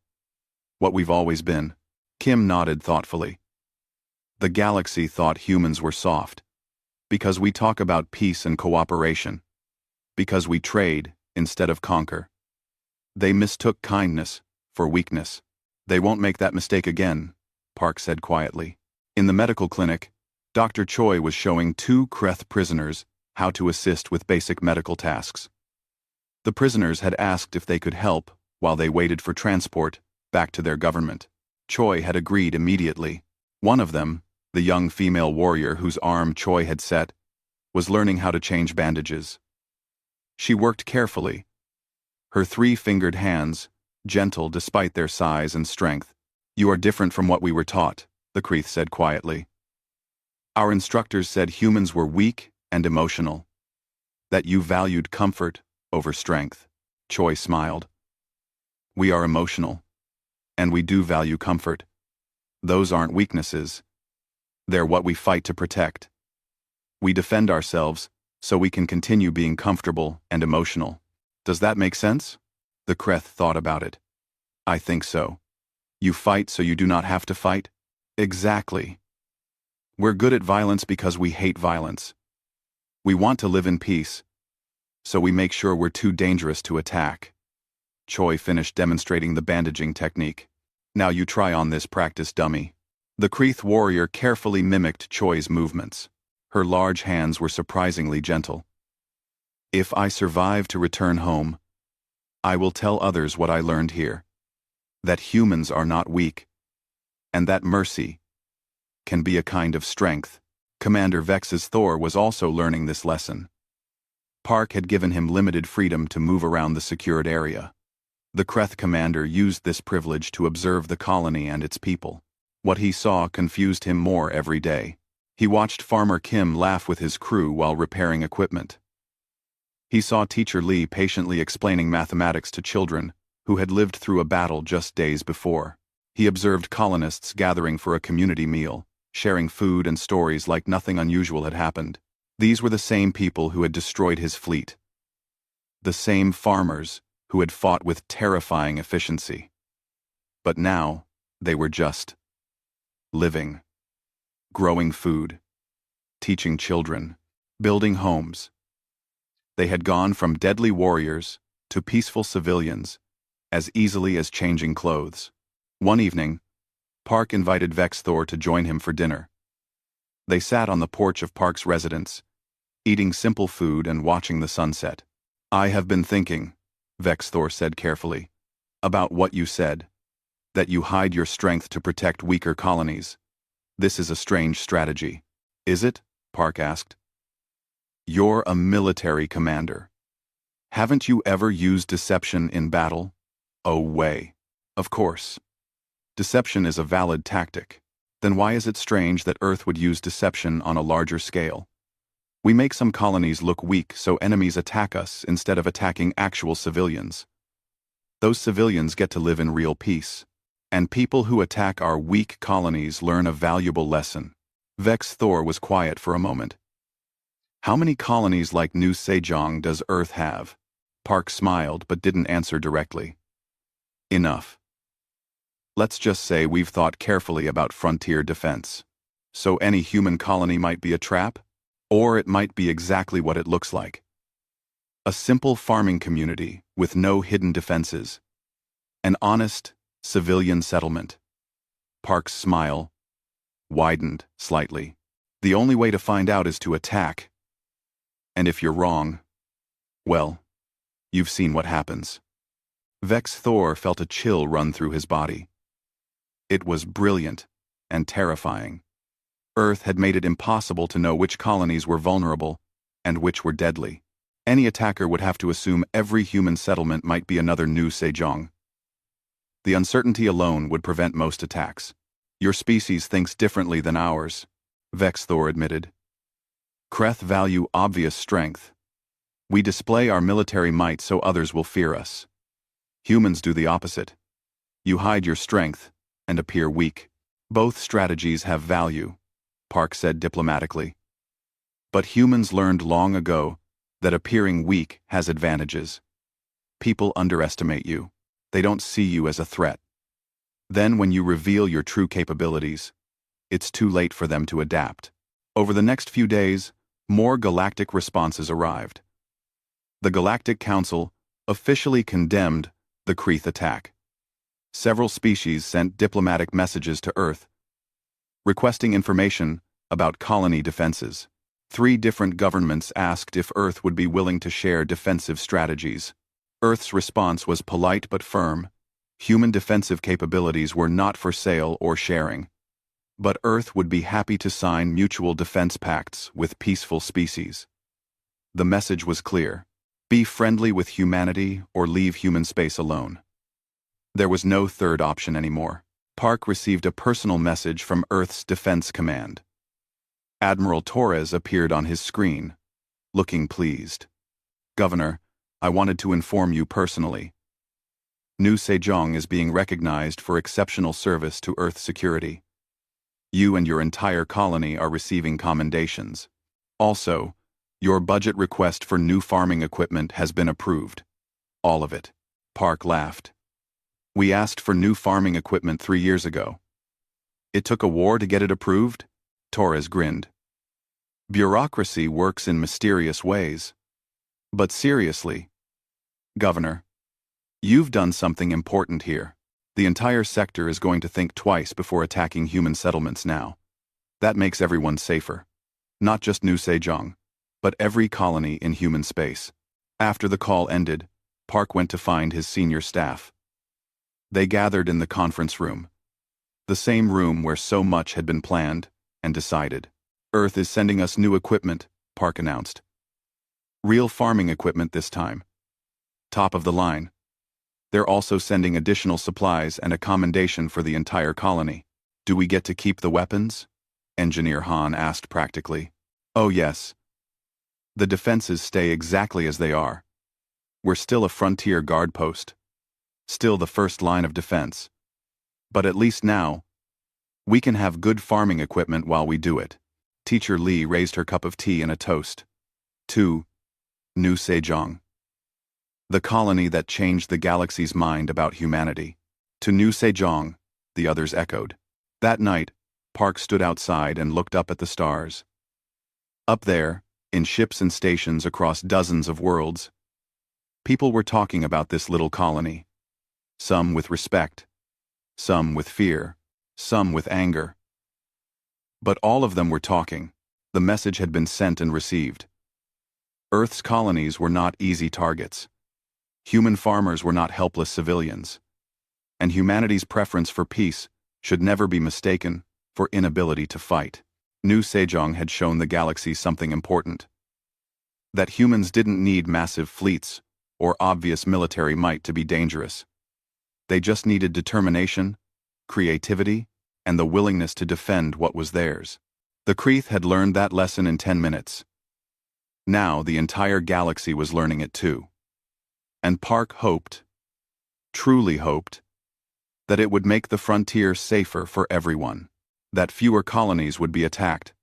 "What we've always been." Kim nodded thoughtfully. "The galaxy thought humans were soft. Because we talk about peace and cooperation. Because we trade instead of conquer. They mistook kindness for weakness. They won't make that mistake again," Park said quietly. In the medical clinic, Dr. Choi was showing 2 Kreth prisoners how to assist with basic medical tasks. The prisoners had asked if they could help while they waited for transport back to their government. Choi had agreed immediately. One of them, the young female warrior whose arm Choi had set, was learning how to change bandages. She worked carefully. Her 3-fingered hands, gentle despite their size and strength. "You are different from what we were taught," the Kreth said quietly. "Our instructors said humans were weak and emotional. That you valued comfort over strength." Choi smiled. "We are emotional. And we do value comfort. Those aren't weaknesses. They're what we fight to protect. We defend ourselves so we can continue being comfortable and emotional. Does that make sense?" The Kreth thought about it. "I think so. You fight so you do not have to fight?" "Exactly. We're good at violence because we hate violence. We want to live in peace, so we make sure we're too dangerous to attack." Choi finished demonstrating the bandaging technique. "Now you try on this practice dummy." The Kreth warrior carefully mimicked Choi's movements. Her large hands were surprisingly gentle. "If I survive to return home, I will tell others what I learned here. That humans are not weak. And that mercy can be a kind of strength. Commander Vex's Thor was also learning this lesson. Park had given him limited freedom to move around the secured area. The Kreth commander used this privilege to observe the colony and its people. What he saw confused him more every day. He watched Farmer Kim laugh with his crew while repairing equipment. He saw Teacher Lee patiently explaining mathematics to children who had lived through a battle just days before. He observed colonists gathering for a community meal, sharing food and stories like nothing unusual had happened. These were the same people who had destroyed his fleet. The same farmers who had fought with terrifying efficiency. But now, they were just living, growing food, teaching children, building homes. They had gone from deadly warriors to peaceful civilians as easily as changing clothes. One evening, Park invited Vex Thor to join him for dinner. They sat on the porch of Park's residence, eating simple food and watching the sunset. "I have been thinking," Vex Thor said carefully, "about what you said, that you hide your strength to protect weaker colonies. This is a strange strategy." "Is it?" Park asked. "You're a military commander. Haven't you ever used deception in battle?" "Oh, way. Of course. Deception is a valid tactic. Then why is it strange that Earth would use deception on a larger scale? We make some colonies look weak so enemies attack us instead of attacking actual civilians. Those civilians get to live in real peace. And people who attack our weak colonies learn a valuable lesson." Vex Thor was quiet for a moment. "How many colonies like New Sejong does Earth have?" Park smiled but didn't answer directly. "Enough. Let's just say we've thought carefully about frontier defense. So any human colony might be a trap? Or it might be exactly what it looks like. A simple farming community with no hidden defenses. An honest, civilian settlement." Park's smile widened slightly. "The only way to find out is to attack. And if you're wrong, well, you've seen what happens." Vex Thor felt a chill run through his body. It was brilliant and terrifying. Earth had made it impossible to know which colonies were vulnerable and which were deadly. Any attacker would have to assume every human settlement might be another New Sejong. The uncertainty alone would prevent most attacks. "Your species thinks differently than ours," Vex Thor admitted. "Kreth value obvious strength. We display our military might so others will fear us. Humans do the opposite. You hide your strength and appear weak. Both strategies have value," Park said diplomatically. "But humans learned long ago that appearing weak has advantages. People underestimate you. They don't see you as a threat. Then when you reveal your true capabilities, it's too late for them to adapt." Over the next few days, more galactic responses arrived. The Galactic Council officially condemned the Kreth attack. Several species sent diplomatic messages to Earth, requesting information about colony defenses. 3 different governments asked if Earth would be willing to share defensive strategies. Earth's response was polite but firm. Human defensive capabilities were not for sale or sharing. But Earth would be happy to sign mutual defense pacts with peaceful species. The message was clear. Be friendly with humanity or leave human space alone. There was no third option anymore. Park received a personal message from Earth's Defense Command. Admiral Torres appeared on his screen, looking pleased. "Governor, I wanted to inform you personally. New Sejong is being recognized for exceptional service to Earth security. You and your entire colony are receiving commendations. Also, your budget request for new farming equipment has been approved. All of it." Park laughed. "We asked for new farming equipment 3 years ago. It took a war to get it approved?" Torres grinned. "Bureaucracy works in mysterious ways. But seriously, Governor, you've done something important here. The entire sector is going to think twice before attacking human settlements now. That makes everyone safer. Not just New Sejong, but every colony in human space." After the call ended, Park went to find his senior staff. They gathered in the conference room, the same room where so much had been planned, and decided. Earth is sending us new equipment, Park announced. Real farming equipment this time. Top of the line. They're also sending additional supplies and a commendation for the entire colony. Do we get to keep the weapons? Engineer Han asked practically. Oh yes. The defenses stay exactly as they are. We're still a frontier guard post. Still the first line of defense. But at least now, we can have good farming equipment while we do it. Teacher Li raised her cup of tea and a toast. To New Sejong. The colony that changed the galaxy's mind about humanity. To New Sejong, the others echoed. That night, Park stood outside and looked up at the stars. Up there, in ships and stations across dozens of worlds, people were talking about this little colony. Some with respect, some with fear, some with anger. But all of them were talking. The message had been sent and received. Earth's colonies were not easy targets. Human farmers were not helpless civilians. And humanity's preference for peace should never be mistaken for inability to fight. New Sejong had shown the galaxy something important. That humans didn't need massive fleets or obvious military might to be dangerous. They just needed determination, creativity, and the willingness to defend what was theirs. The Kreeth had learned that lesson in 10 minutes. Now the entire galaxy was learning it too. And Park hoped, truly hoped, that it would make the frontier safer for everyone. That fewer colonies would be attacked.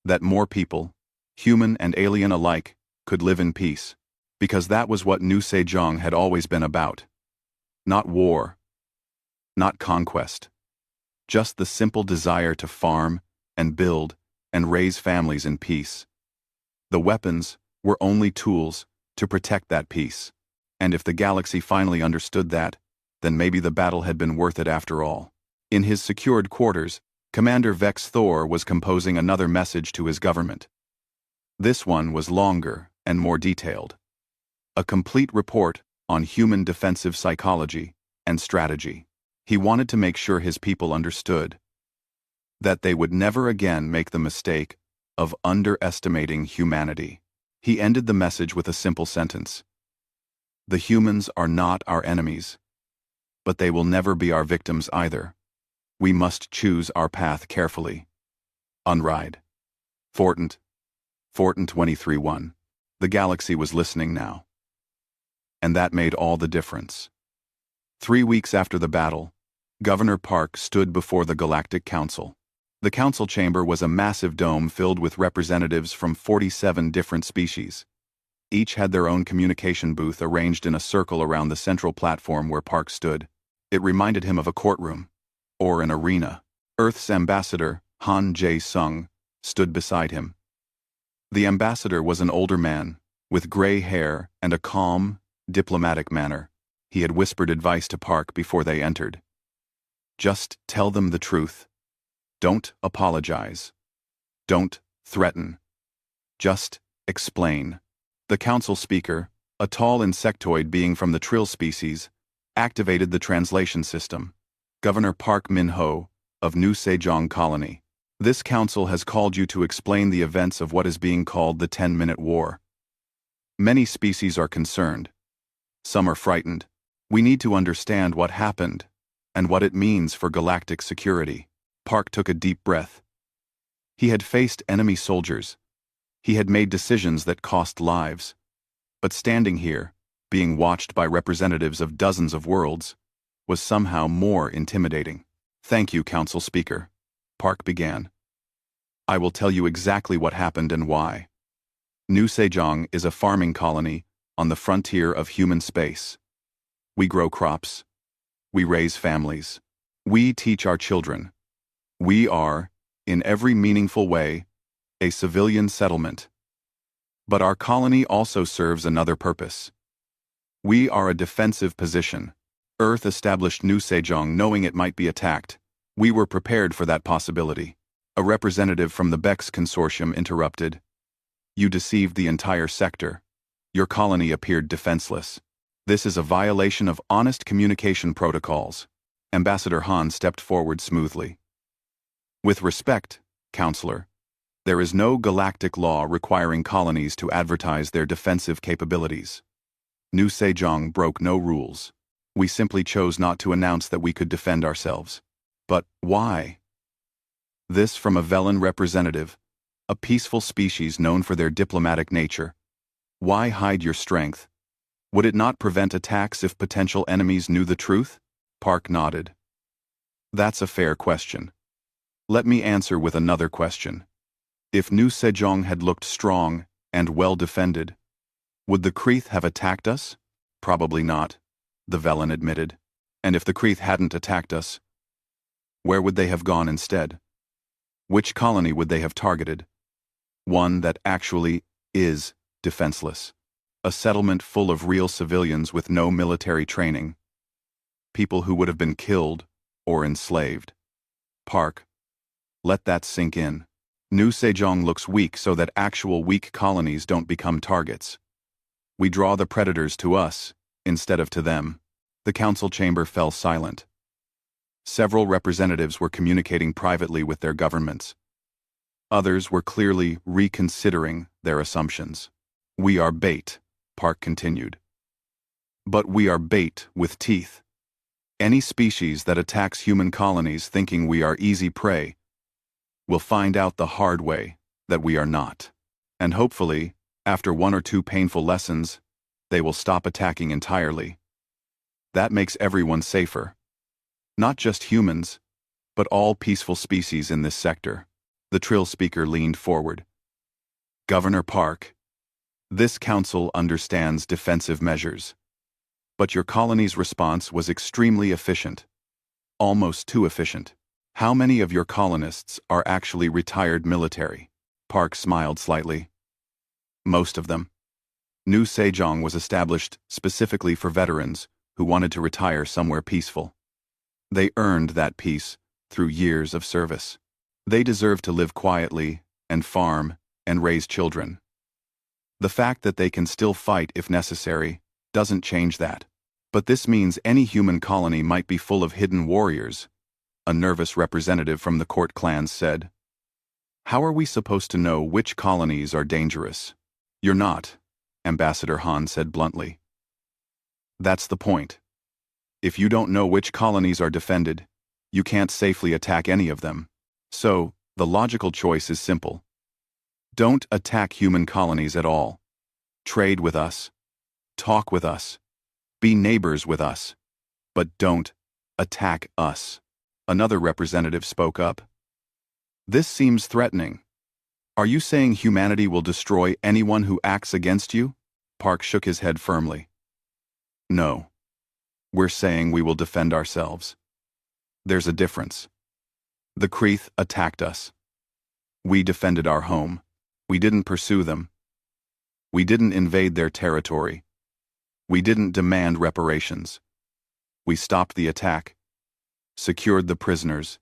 That more people, human and alien alike, could live in peace. Because that was what New Sejong had always been about. Not war. Not conquest. Just the simple desire to farm and build and raise families in peace. The weapons were only tools to protect that peace. And if the galaxy finally understood that, then maybe the battle had been worth it after all. In his secured quarters, Commander Vex Thor was composing another message to his government. This one was longer and more detailed. A complete report on human defensive psychology and strategy. He wanted to make sure his people understood that they would never again make the mistake of underestimating humanity. He ended the message with a simple sentence. The humans are not our enemies, but they will never be our victims either. We must choose our path carefully. Unride. Fortin 23-1. The galaxy was listening now. And that made all the difference. 3 weeks after the battle, Governor Park stood before the Galactic Council. The council chamber was a massive dome filled with representatives from 47 different species. Each had their own communication booth arranged in a circle around the central platform where Park stood. It reminded him of a courtroom, or an arena. Earth's ambassador, Han Jae-sung, stood beside him. The ambassador was an older man, with gray hair and a calm, diplomatic manner. He had whispered advice to Park before they entered. Just tell them the truth. Don't apologize. Don't threaten. Just explain. The council speaker, a tall insectoid being from the Trill species, activated the translation system. Governor Park Min-ho, of New Sejong Colony. This council has called you to explain the events of what is being called the 10-minute war. Many species are concerned. Some are frightened. We need to understand what happened and what it means for galactic security. Park took a deep breath. He had faced enemy soldiers. He had made decisions that cost lives. But standing here, being watched by representatives of dozens of worlds, was somehow more intimidating. Thank you, Council Speaker, Park began. I will tell you exactly what happened and why. New Sejong is a farming colony on the frontier of human space. We grow crops. We raise families. We teach our children. We are, in every meaningful way, a civilian settlement. But our colony also serves another purpose. We are a defensive position. Earth established New Sejong knowing it might be attacked. We were prepared for that possibility. A representative from the Bex consortium interrupted. You deceived the entire sector. Your colony appeared defenseless. This is a violation of honest communication protocols. Ambassador Han stepped forward smoothly. With respect, Counselor, there is no galactic law requiring colonies to advertise their defensive capabilities. New Sejong broke no rules. We simply chose not to announce that we could defend ourselves. But why? This from a Velen representative, a peaceful species known for their diplomatic nature. Why hide your strength? Would it not prevent attacks if potential enemies knew the truth? Park nodded. That's a fair question. Let me answer with another question. If New Sejong had looked strong and well defended, would the Kreeth have attacked us? Probably not, the Velen admitted. And if the Kreeth hadn't attacked us, where would they have gone instead? Which colony would they have targeted? One that actually is defenseless. A settlement full of real civilians with no military training. People who would have been killed or enslaved. Park, let that sink in. New Sejong looks weak so that actual weak colonies don't become targets. We draw the predators to us, instead of to them. The council chamber fell silent. Several representatives were communicating privately with their governments. Others were clearly reconsidering their assumptions. We are bait, Park continued. But we are bait with teeth. Any species that attacks human colonies thinking we are easy prey will find out the hard way that we are not. And hopefully, after one or two painful lessons, they will stop attacking entirely. That makes everyone safer. Not just humans, but all peaceful species in this sector. The Trill speaker leaned forward. Governor Park, this council understands defensive measures. But your colony's response was extremely efficient. Almost too efficient. How many of your colonists are actually retired military? Park smiled slightly. Most of them. New Sejong was established specifically for veterans who wanted to retire somewhere peaceful. They earned that peace through years of service. They deserve to live quietly and farm and raise children. The fact that they can still fight if necessary doesn't change that. But this means any human colony might be full of hidden warriors, a nervous representative from the court clans said. How are we supposed to know which colonies are dangerous? You're not, Ambassador Han said bluntly. That's the point. If you don't know which colonies are defended, you can't safely attack any of them. So, the logical choice is simple. Don't attack human colonies at all. Trade with us. Talk with us. Be neighbors with us. But don't attack us. Another representative spoke up. This seems threatening. Are you saying humanity will destroy anyone who acts against you? Park shook his head firmly. No. We're saying we will defend ourselves. There's a difference. The Kreeth attacked us. We defended our home. We didn't pursue them. We didn't invade their territory. We didn't demand reparations. We stopped the attack, secured the prisoners,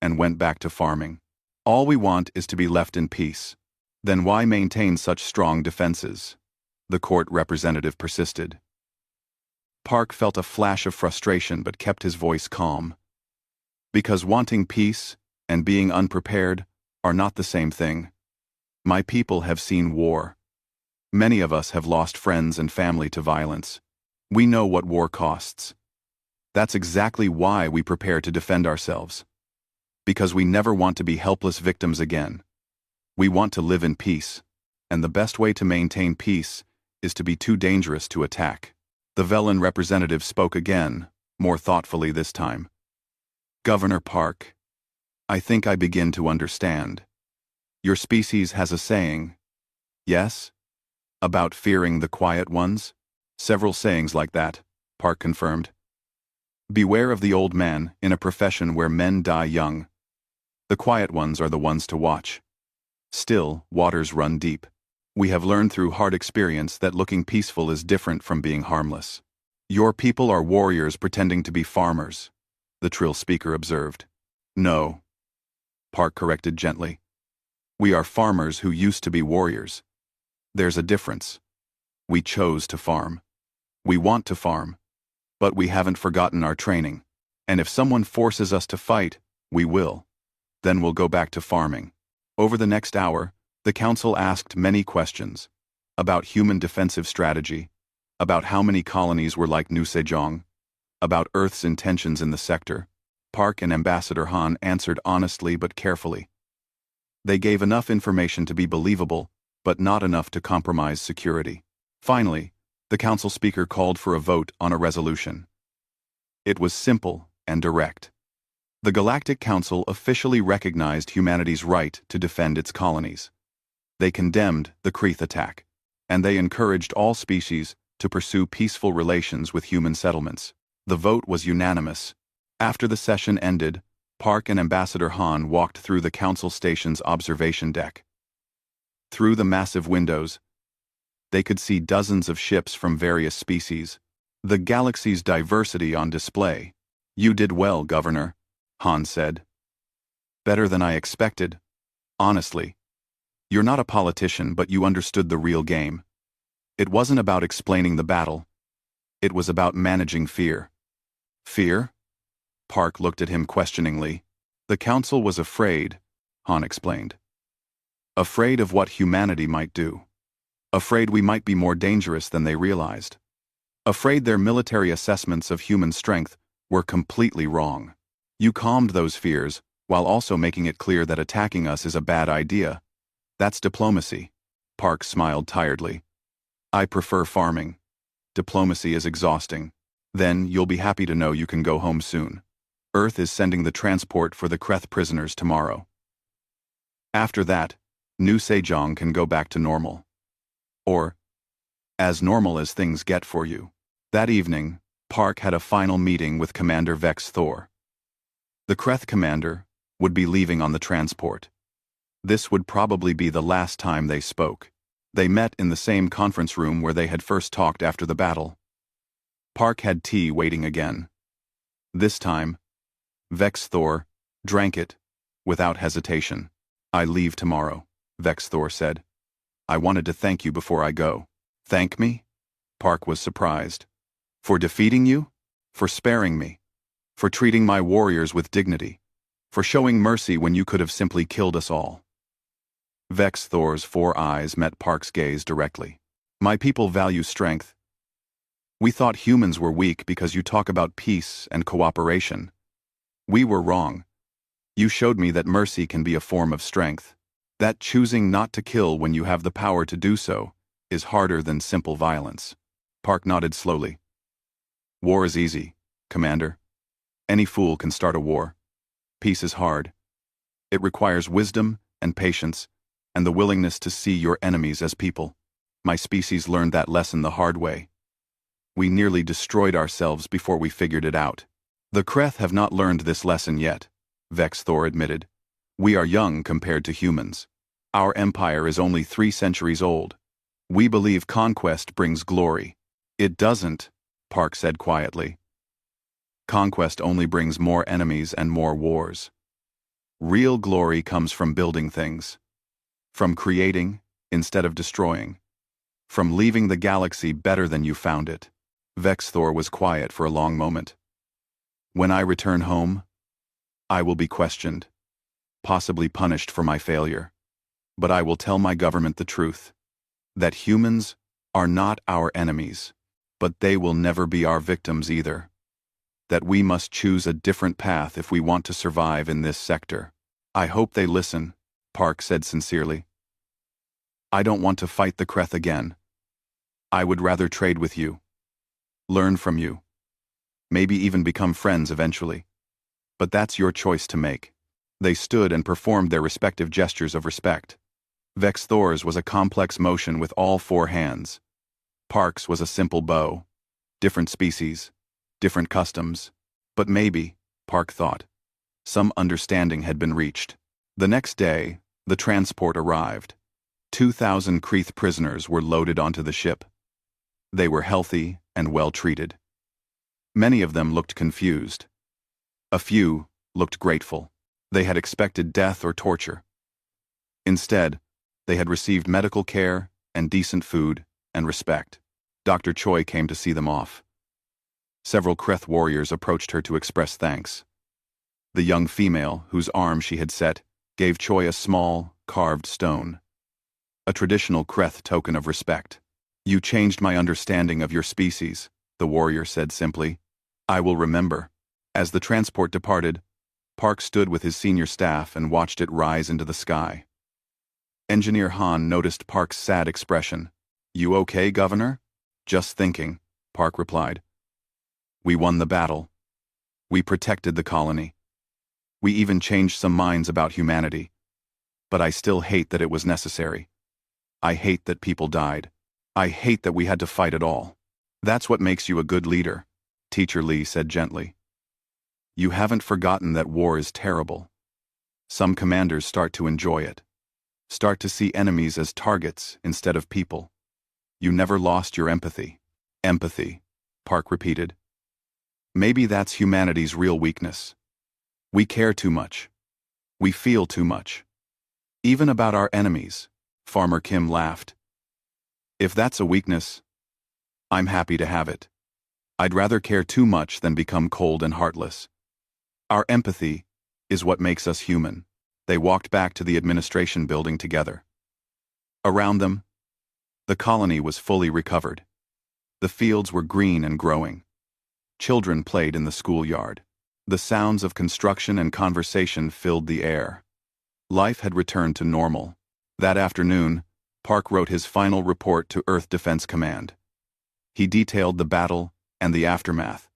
and went back to farming. All we want is to be left in peace. Then why maintain such strong defenses? The court representative persisted. Park felt a flash of frustration but kept his voice calm. Because wanting peace and being unprepared are not the same thing. My people have seen war. Many of us have lost friends and family to violence. We know what war costs. That's exactly why we prepare to defend ourselves. Because we never want to be helpless victims again. We want to live in peace, and the best way to maintain peace is to be too dangerous to attack. The Velen representative spoke again, more thoughtfully this time. Governor Park, I think I begin to understand. Your species has a saying, yes? About fearing the quiet ones? Several sayings like that, Park confirmed. Beware of the old man in a profession where men die young. The quiet ones are the ones to watch. Still, waters run deep. We have learned through hard experience that looking peaceful is different from being harmless. Your people are warriors pretending to be farmers, the Trill speaker observed. No, Park corrected gently. We are farmers who used to be warriors. There's a difference. We chose to farm. We want to farm. But we haven't forgotten our training. And if someone forces us to fight, we will. Then we'll go back to farming. Over the next hour, the council asked many questions. About human defensive strategy, about how many colonies were like New Sejong, about Earth's intentions in the sector. Park and Ambassador Han answered honestly but carefully. They gave enough information to be believable, but not enough to compromise security. Finally, the council speaker called for a vote on a resolution. It was simple and direct. The Galactic Council officially recognized humanity's right to defend its colonies. They condemned the Kreeth attack, and they encouraged all species to pursue peaceful relations with human settlements. The vote was unanimous. After the session ended, Park and Ambassador Han walked through the council station's observation deck. Through the massive windows, they could see dozens of ships from various species, the galaxy's diversity on display. "You did well, Governor," Han said. "Better than I expected. Honestly. You're not a politician, but you understood the real game. It wasn't about explaining the battle. It was about managing fear." "Fear?" Park looked at him questioningly. "The council was afraid," Han explained. "Afraid of what humanity might do. Afraid we might be more dangerous than they realized. Afraid their military assessments of human strength were completely wrong. You calmed those fears, while also making it clear that attacking us is a bad idea. That's diplomacy." Park smiled tiredly. "I prefer farming. Diplomacy is exhausting. Then you'll be happy to know you can go home soon. Earth is sending the transport for the Kreeth prisoners tomorrow. After that, New Sejong can go back to normal. Or, as normal as things get for you." That evening, Park had a final meeting with Commander Vex Thor. The Kreeth commander would be leaving on the transport. This would probably be the last time they spoke. They met in the same conference room where they had first talked after the battle. Park had tea waiting again. This time, Vex Thor drank it without hesitation. "I leave tomorrow," Vex Thor said. "I wanted to thank you before I go." "Thank me?" Park was surprised. "For defeating you? For sparing me? For treating my warriors with dignity? For showing mercy when you could have simply killed us all?" Vex Thor's 4 eyes met Park's gaze directly. "My people value strength. We thought humans were weak because you talk about peace and cooperation. We were wrong. You showed me that mercy can be a form of strength. That choosing not to kill when you have the power to do so is harder than simple violence." Park nodded slowly. "War is easy, Commander. Any fool can start a war. Peace is hard. It requires wisdom and patience and the willingness to see your enemies as people. My species learned that lesson the hard way. We nearly destroyed ourselves before we figured it out." "The Kreeth have not learned this lesson yet," Vex Thor admitted. "We are young compared to humans. Our empire is only 3 centuries old. We believe conquest brings glory. It doesn't," Park said quietly. "Conquest only brings more enemies and more wars. Real glory comes from building things. From creating instead of destroying. From leaving the galaxy better than you found it." Vex Thor was quiet for a long moment. "When I return home, I will be questioned, possibly punished for my failure. But I will tell my government the truth. That humans are not our enemies, but they will never be our victims either. That we must choose a different path if we want to survive in this sector. I hope they listen," Park said sincerely. "I don't want to fight the Kreeth again. I would rather trade with you. Learn from you. Maybe even become friends eventually. But that's your choice to make." They stood and performed their respective gestures of respect. Vex Thor's was a complex motion with all 4 hands. Park's was a simple bow. Different species, different customs. But maybe, Park thought, some understanding had been reached. The next day, the transport arrived. 2,000 Kreeth prisoners were loaded onto the ship. They were healthy and well treated. Many of them looked confused. A few looked grateful. They had expected death or torture. Instead, they had received medical care and decent food and respect. Dr. Choi came to see them off. Several Kreeth warriors approached her to express thanks. The young female, whose arm she had set, gave Choi a small, carved stone. A traditional Kreth token of respect. "You changed my understanding of your species," the warrior said simply. "I will remember." As the transport departed, Park stood with his senior staff and watched it rise into the sky. Engineer Han noticed Park's sad expression. "You okay, Governor?" "Just thinking," Park replied. "We won the battle. We protected the colony. We even changed some minds about humanity. But I still hate that it was necessary. I hate that people died. I hate that we had to fight at all." "That's what makes you a good leader," Teacher Lee said gently. "You haven't forgotten that war is terrible. Some commanders start to enjoy it. Start to see enemies as targets instead of people. You never lost your empathy." "Empathy," Park repeated. "Maybe that's humanity's real weakness. We care too much. We feel too much. Even about our enemies," Farmer Kim laughed. "If that's a weakness, I'm happy to have it. I'd rather care too much than become cold and heartless. Our empathy is what makes us human." They walked back to the administration building together. Around them, the colony was fully recovered. The fields were green and growing. Children played in the schoolyard. The sounds of construction and conversation filled the air. Life had returned to normal. That afternoon, Park wrote his final report to Earth Defense Command. He detailed the battle and the aftermath.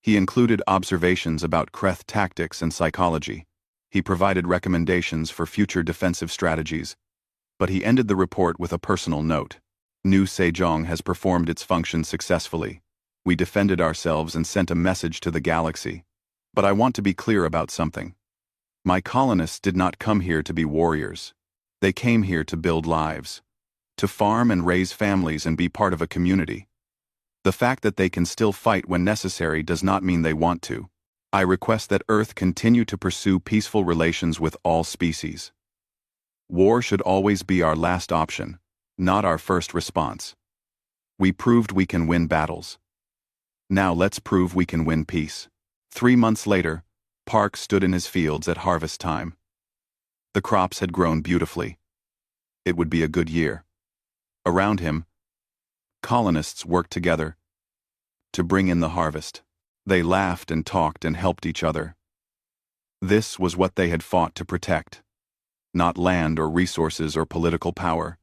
He included observations about Kreth tactics and psychology. He provided recommendations for future defensive strategies. But he ended the report with a personal note. "New Sejong has performed its function successfully. We defended ourselves and sent a message to the galaxy. But I want to be clear about something. My colonists did not come here to be warriors. They came here to build lives, to farm and raise families and be part of a community. The fact that they can still fight when necessary does not mean they want to. I request that Earth continue to pursue peaceful relations with all species. War should always be our last option, not our first response. We proved we can win battles. Now let's prove we can win peace." 3 months later, Park stood in his fields at harvest time. The crops had grown beautifully. It would be a good year. Around him, colonists worked together to bring in the harvest. They laughed and talked and helped each other. This was what they had fought to protect. Not land or resources or political power.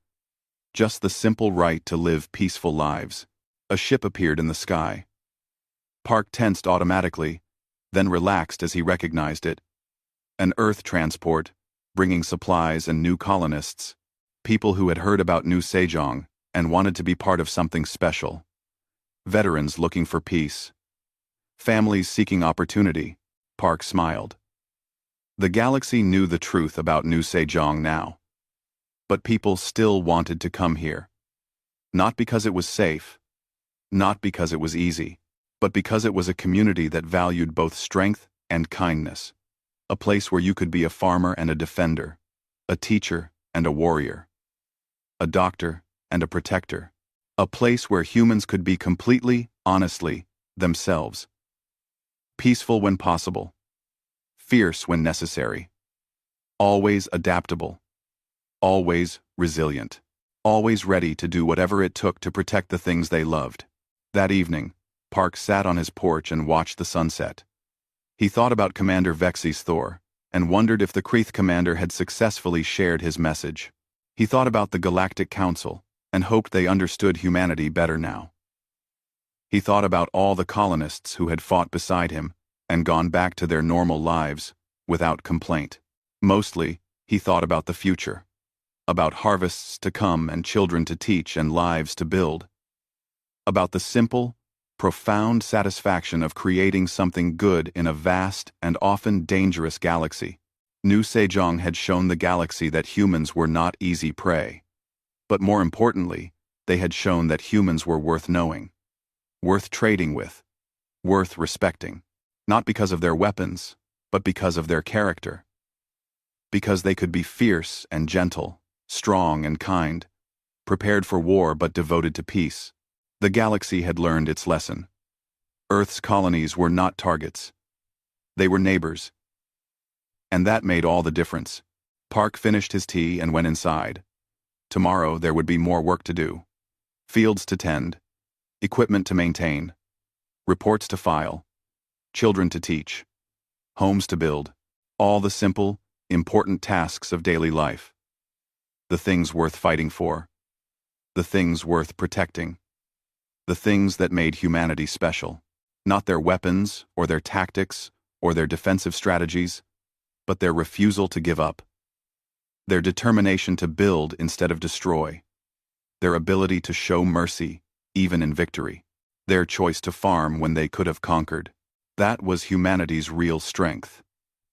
Just the simple right to live peaceful lives. A ship appeared in the sky. Park tensed automatically, then relaxed as he recognized it. An Earth transport, bringing supplies and new colonists. People who had heard about New Sejong and wanted to be part of something special. Veterans looking for peace. Families seeking opportunity. Park smiled. The galaxy knew the truth about New Sejong now. But people still wanted to come here. Not because it was safe. Not because it was easy. But because it was a community that valued both strength and kindness. A place where you could be a farmer and a defender. A teacher and a warrior. A doctor and a protector. A place where humans could be completely, honestly, themselves. Peaceful when possible. Fierce when necessary. Always adaptable. Always resilient. Always ready to do whatever it took to protect the things they loved. That evening, Park sat on his porch and watched the sunset. He thought about Commander Vexy's Thor, and wondered if the Kreth commander had successfully shared his message. He thought about the Galactic Council, and hoped they understood humanity better now. He thought about all the colonists who had fought beside him, and gone back to their normal lives, without complaint. Mostly, he thought about the future. About harvests to come and children to teach and lives to build. About the simple, profound satisfaction of creating something good in a vast and often dangerous galaxy. New Sejong had shown the galaxy that humans were not easy prey. But more importantly, they had shown that humans were worth knowing. Worth trading with. Worth respecting. Not because of their weapons, but because of their character. Because they could be fierce and gentle, strong and kind, prepared for war but devoted to peace. The galaxy had learned its lesson. Earth's colonies were not targets. They were neighbors, And that made all the difference. Park finished his tea and went inside. Tomorrow there would be more work to do. Fields to tend, equipment to maintain, reports to file, children to teach, homes to build, all the simple, important tasks of daily life. The things worth fighting for, the things worth protecting, the things that made humanity special. Not their weapons, or their tactics, or their defensive strategies, but their refusal to give up. Their determination to build instead of destroy. Their ability to show mercy, even in victory. Their choice to farm when they could have conquered. That was humanity's real strength.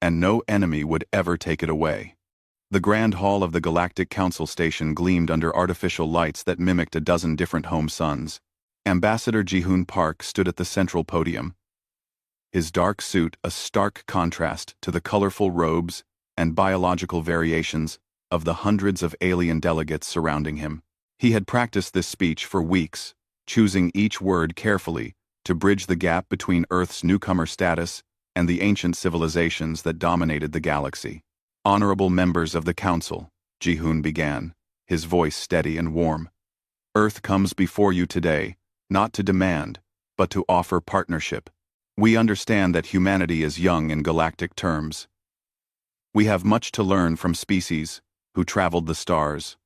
And no enemy would ever take it away. The grand hall of the Galactic Council Station gleamed under artificial lights that mimicked a dozen different home suns. Ambassador Ji-hoon Park stood at the central podium. His dark suit a stark contrast to the colorful robes and biological variations of the hundreds of alien delegates surrounding him. He had practiced this speech for weeks, choosing each word carefully to bridge the gap between Earth's newcomer status and the ancient civilizations that dominated the galaxy. Honorable members of the Council, Ji-hoon began, his voice steady and warm. Earth comes before you today, not to demand, but to offer partnership. We understand that humanity is young in galactic terms. We have much to learn from species who traveled the stars,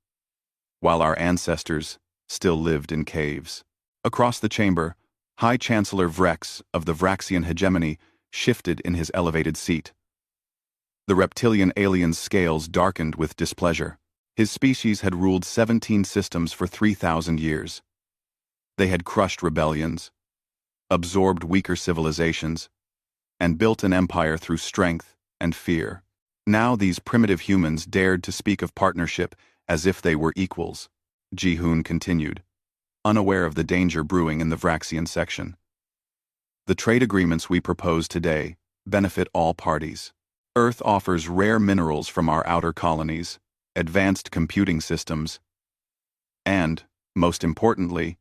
while our ancestors still lived in caves. Across the chamber, High Chancellor Vrex of the Vraxian hegemony shifted in his elevated seat. The reptilian alien's scales darkened with displeasure. His species had ruled 17 systems for 3,000 years. They had crushed rebellions, absorbed weaker civilizations, and built an empire through strength and fear. Now these primitive humans dared to speak of partnership as if they were equals. Ji-hoon continued, unaware of the danger brewing in the Vraxian section. The trade agreements we propose today benefit all parties. Earth offers rare minerals from our outer colonies, advanced computing systems, and, most importantly,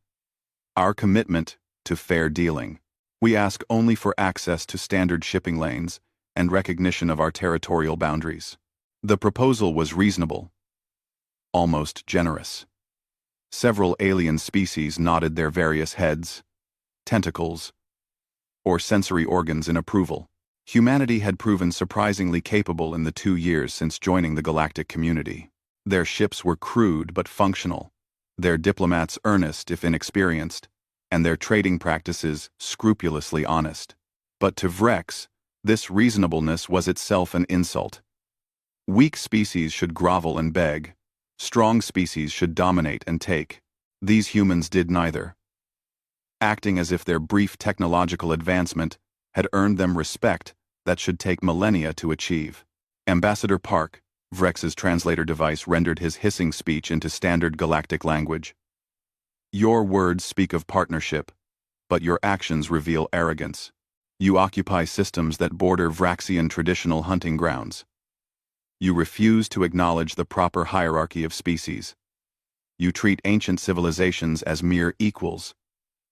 our commitment to fair dealing. We ask only for access to standard shipping lanes and recognition of our territorial boundaries. The proposal was reasonable, almost generous. Several alien species nodded their various heads, tentacles, or sensory organs in approval. Humanity had proven surprisingly capable in the 2 years since joining the galactic community. Their ships were crude but functional, their diplomats earnest if inexperienced, and their trading practices scrupulously honest. But to Vrex, this reasonableness was itself an insult. Weak species should grovel and beg. Strong species should dominate and take. These humans did neither, acting as if their brief technological advancement had earned them respect that should take millennia to achieve. Ambassador Park, Vrex's translator device, rendered his hissing speech into standard galactic language. Your words speak of partnership, but your actions reveal arrogance. You occupy systems that border Vraxian traditional hunting grounds. You refuse to acknowledge the proper hierarchy of species. You treat ancient civilizations as mere equals,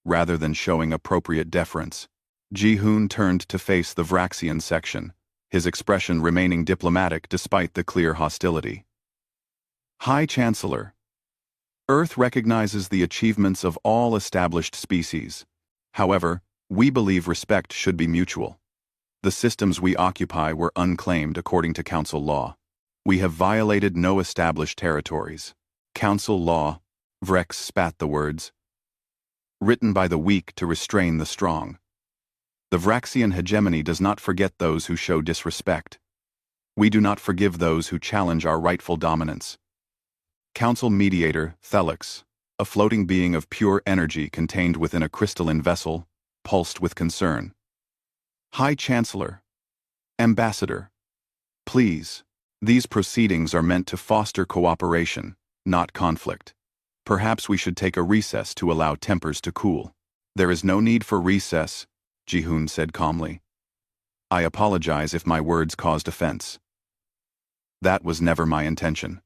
rather than showing appropriate deference. Ji-hoon turned to face the Vraxian section, his expression remaining diplomatic despite the clear hostility. High Chancellor, Earth recognizes the achievements of all established species. However, we believe respect should be mutual. The systems we occupy were unclaimed according to Council law. We have violated no established territories. Council law, Vrex spat the words, written by the weak to restrain the strong. The Vraxian hegemony does not forget those who show disrespect. We do not forgive those who challenge our rightful dominance. Council mediator, Thelix, a floating being of pure energy contained within a crystalline vessel, pulsed with concern. High Chancellor, Ambassador, please, these proceedings are meant to foster cooperation, not conflict. Perhaps we should take a recess to allow tempers to cool. There is no need for recess, Ji-hoon said calmly. I apologize if my words caused offense. That was never my intention.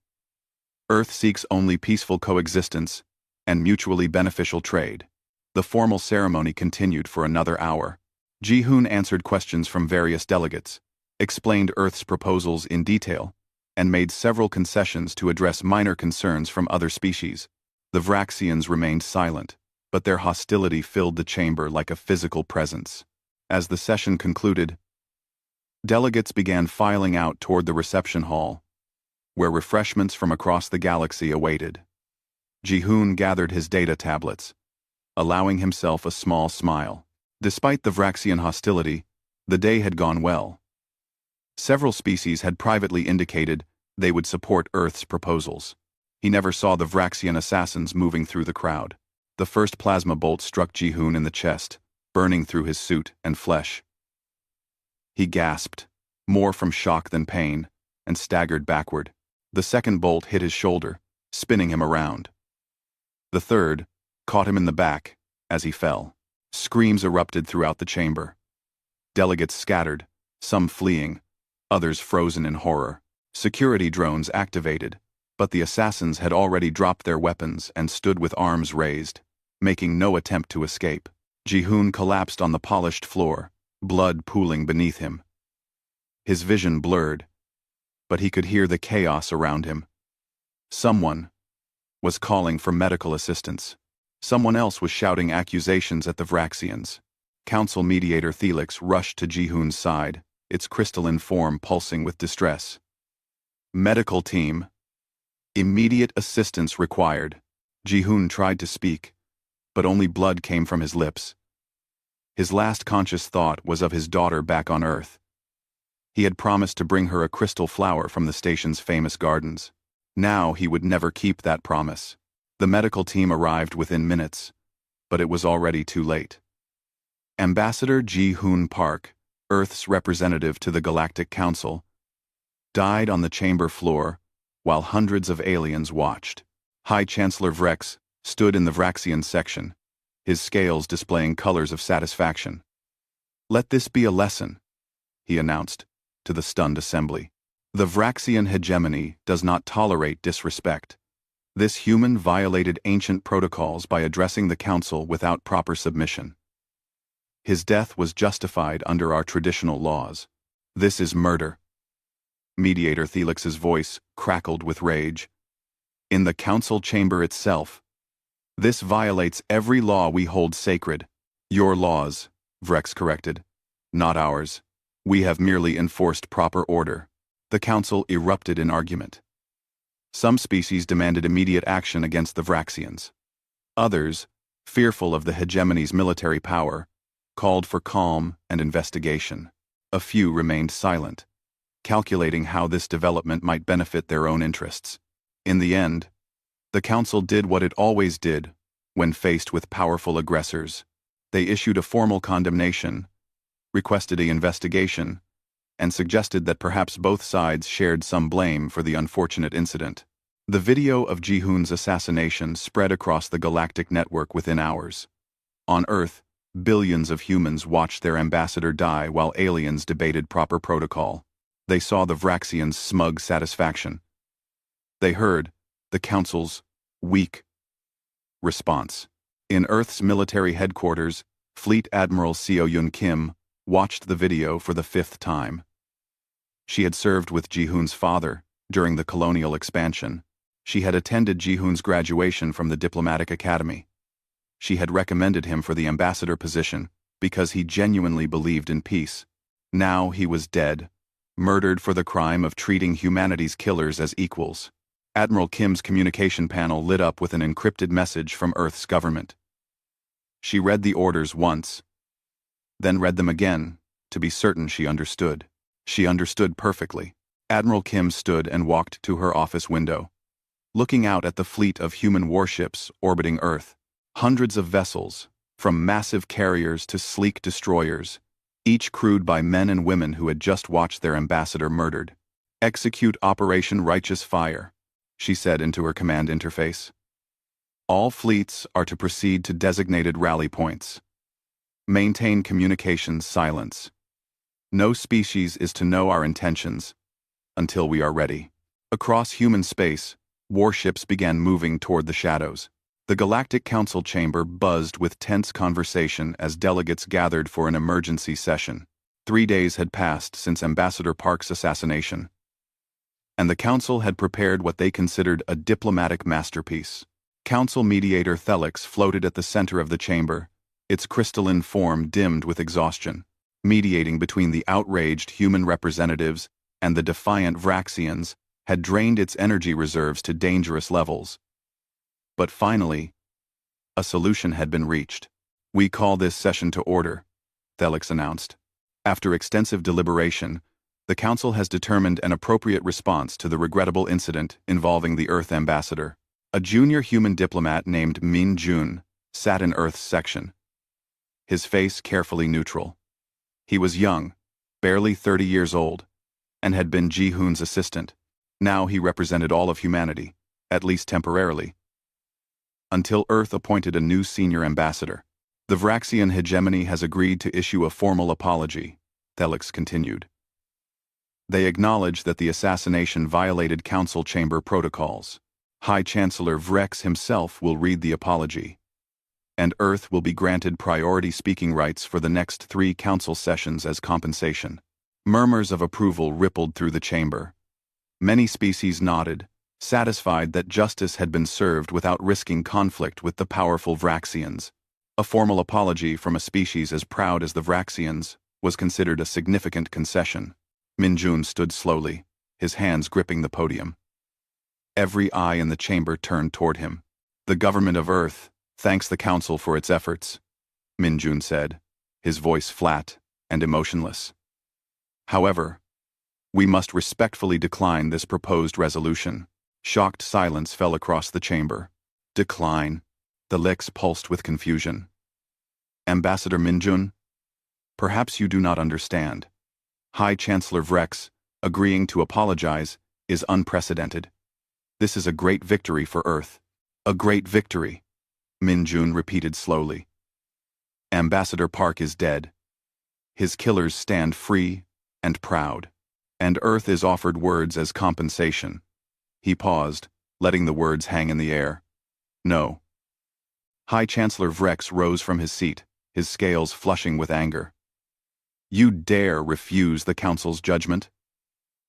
Earth seeks only peaceful coexistence and mutually beneficial trade. The formal ceremony continued for another hour. Ji-hoon answered questions from various delegates, explained Earth's proposals in detail, and made several concessions to address minor concerns from other species. The Vraxians remained silent, but their hostility filled the chamber like a physical presence. As the session concluded, delegates began filing out toward the reception hall, where refreshments from across the galaxy awaited. Jihoon gathered his data tablets, allowing himself a small smile. Despite the Vraxian hostility, the day had gone well. Several species had privately indicated they would support Earth's proposals. He never saw the Vraxian assassins moving through the crowd. The first plasma bolt struck Jihoon in the chest, burning through his suit and flesh. He gasped, more from shock than pain, and staggered backward. The second bolt hit his shoulder, spinning him around. The third caught him in the back as he fell. Screams erupted throughout the chamber. Delegates scattered, some fleeing, others frozen in horror. Security drones activated, but the assassins had already dropped their weapons and stood with arms raised, making no attempt to escape. Jihoon collapsed on the polished floor, blood pooling beneath him. His vision blurred, but he could hear the chaos around him. Someone was calling for medical assistance. Someone else was shouting accusations at the Vraxians. Council mediator Thelix rushed to Jihoon's side, its crystalline form pulsing with distress. Medical team. Immediate assistance required. Jihoon tried to speak, but only blood came from his lips. His last conscious thought was of his daughter back on Earth. He had promised to bring her a crystal flower from the station's famous gardens. Now he would never keep that promise. The medical team arrived within minutes, but it was already too late. Ambassador Jihoon Park, Earth's representative to the Galactic Council, died on the chamber floor while hundreds of aliens watched. High Chancellor Vrex stood in the Vraxian section, his scales displaying colors of satisfaction. "Let this be a lesson," he announced to the stunned assembly. "The Vraxian hegemony does not tolerate disrespect. This human violated ancient protocols by addressing the Council without proper submission. His death was justified under our traditional laws. This is murder." Mediator Thelix's voice crackled with rage. "In the Council chamber itself. This violates every law we hold sacred." "Your laws," Vrex corrected, "not ours. We have merely enforced proper order." The Council erupted in argument. Some species demanded immediate action against the Vraxians. Others, fearful of the hegemony's military power, called for calm and investigation. A few remained silent, calculating how this development might benefit their own interests. In the end, the Council did what it always did when faced with powerful aggressors. They issued a formal condemnation, requested an investigation, and suggested that perhaps both sides shared some blame for the unfortunate incident. The video of Jihoon's assassination spread across the galactic network within hours. On Earth, billions of humans watched their ambassador die while aliens debated proper protocol. They saw the Vraxians' smug satisfaction. They heard the Council's weak response. In Earth's military headquarters, Fleet Admiral Seo-Yun Kim watched the video for the 5th time. She had served with Jihoon's father during the colonial expansion. She had attended Jihoon's graduation from the diplomatic academy. She had recommended him for the ambassador position because he genuinely believed in peace. Now he was dead, murdered for the crime of treating humanity's killers as equals. Admiral Kim's communication panel lit up with an encrypted message from Earth's government. She read the orders once, then read them again to be certain she understood. She understood perfectly. Admiral Kim stood and walked to her office window, looking out at the fleet of human warships orbiting Earth. Hundreds of vessels, from massive carriers to sleek destroyers, each crewed by men and women who had just watched their ambassador murdered. "Execute Operation Righteous Fire," she said into her command interface. "All fleets are to proceed to designated rally points. Maintain communications silence. No species is to know our intentions until we are ready." Across human space, warships began moving toward the shadows. The Galactic Council chamber buzzed with tense conversation as delegates gathered for an emergency session. 3 days had passed since Ambassador Park's assassination, and the Council had prepared what they considered a diplomatic masterpiece. Council mediator Thelix floated at the center of the chamber, its crystalline form dimmed with exhaustion, mediating between the outraged human representatives and the defiant Vraxians, had drained its energy reserves to dangerous levels. But finally, a solution had been reached. "We call this session to order," Thelix announced. "After extensive deliberation, the Council has determined an appropriate response to the regrettable incident involving the Earth ambassador. A junior human diplomat named Min Jun sat in Earth's section, his face carefully neutral. He was young, barely 30 years old, and had been Ji-hoon's assistant. Now he represented all of humanity, at least temporarily, until Earth appointed a new senior ambassador. "The Vraxian hegemony has agreed to issue a formal apology," Thelix continued. "They acknowledge that the assassination violated Council chamber protocols. High Chancellor Vrex himself will read the apology, and Earth will be granted priority speaking rights for the next 3 Council sessions as compensation." Murmurs of approval rippled through the chamber. Many species nodded, satisfied that justice had been served without risking conflict with the powerful Vraxians. A formal apology from a species as proud as the Vraxians was considered a significant concession. Min Jun stood slowly, his hands gripping the podium. Every eye in the chamber turned toward him. "The government of Earth thanks the Council for its efforts," Min Jun said, his voice flat and emotionless. "However, we must respectfully decline this proposed resolution." Shocked silence fell across the chamber. "Decline?" The lips pulsed with confusion. "Ambassador Min Jun, perhaps you do not understand. High Chancellor Vrex agreeing to apologize is unprecedented. This is a great victory for Earth." "A great victory," Min Jun repeated slowly. "Ambassador Park is dead. His killers stand free and proud, and Earth is offered words as compensation." He paused, letting the words hang in the air. "No." High Chancellor Vrex rose from his seat, his scales flushing with anger. "You dare refuse the Council's judgment?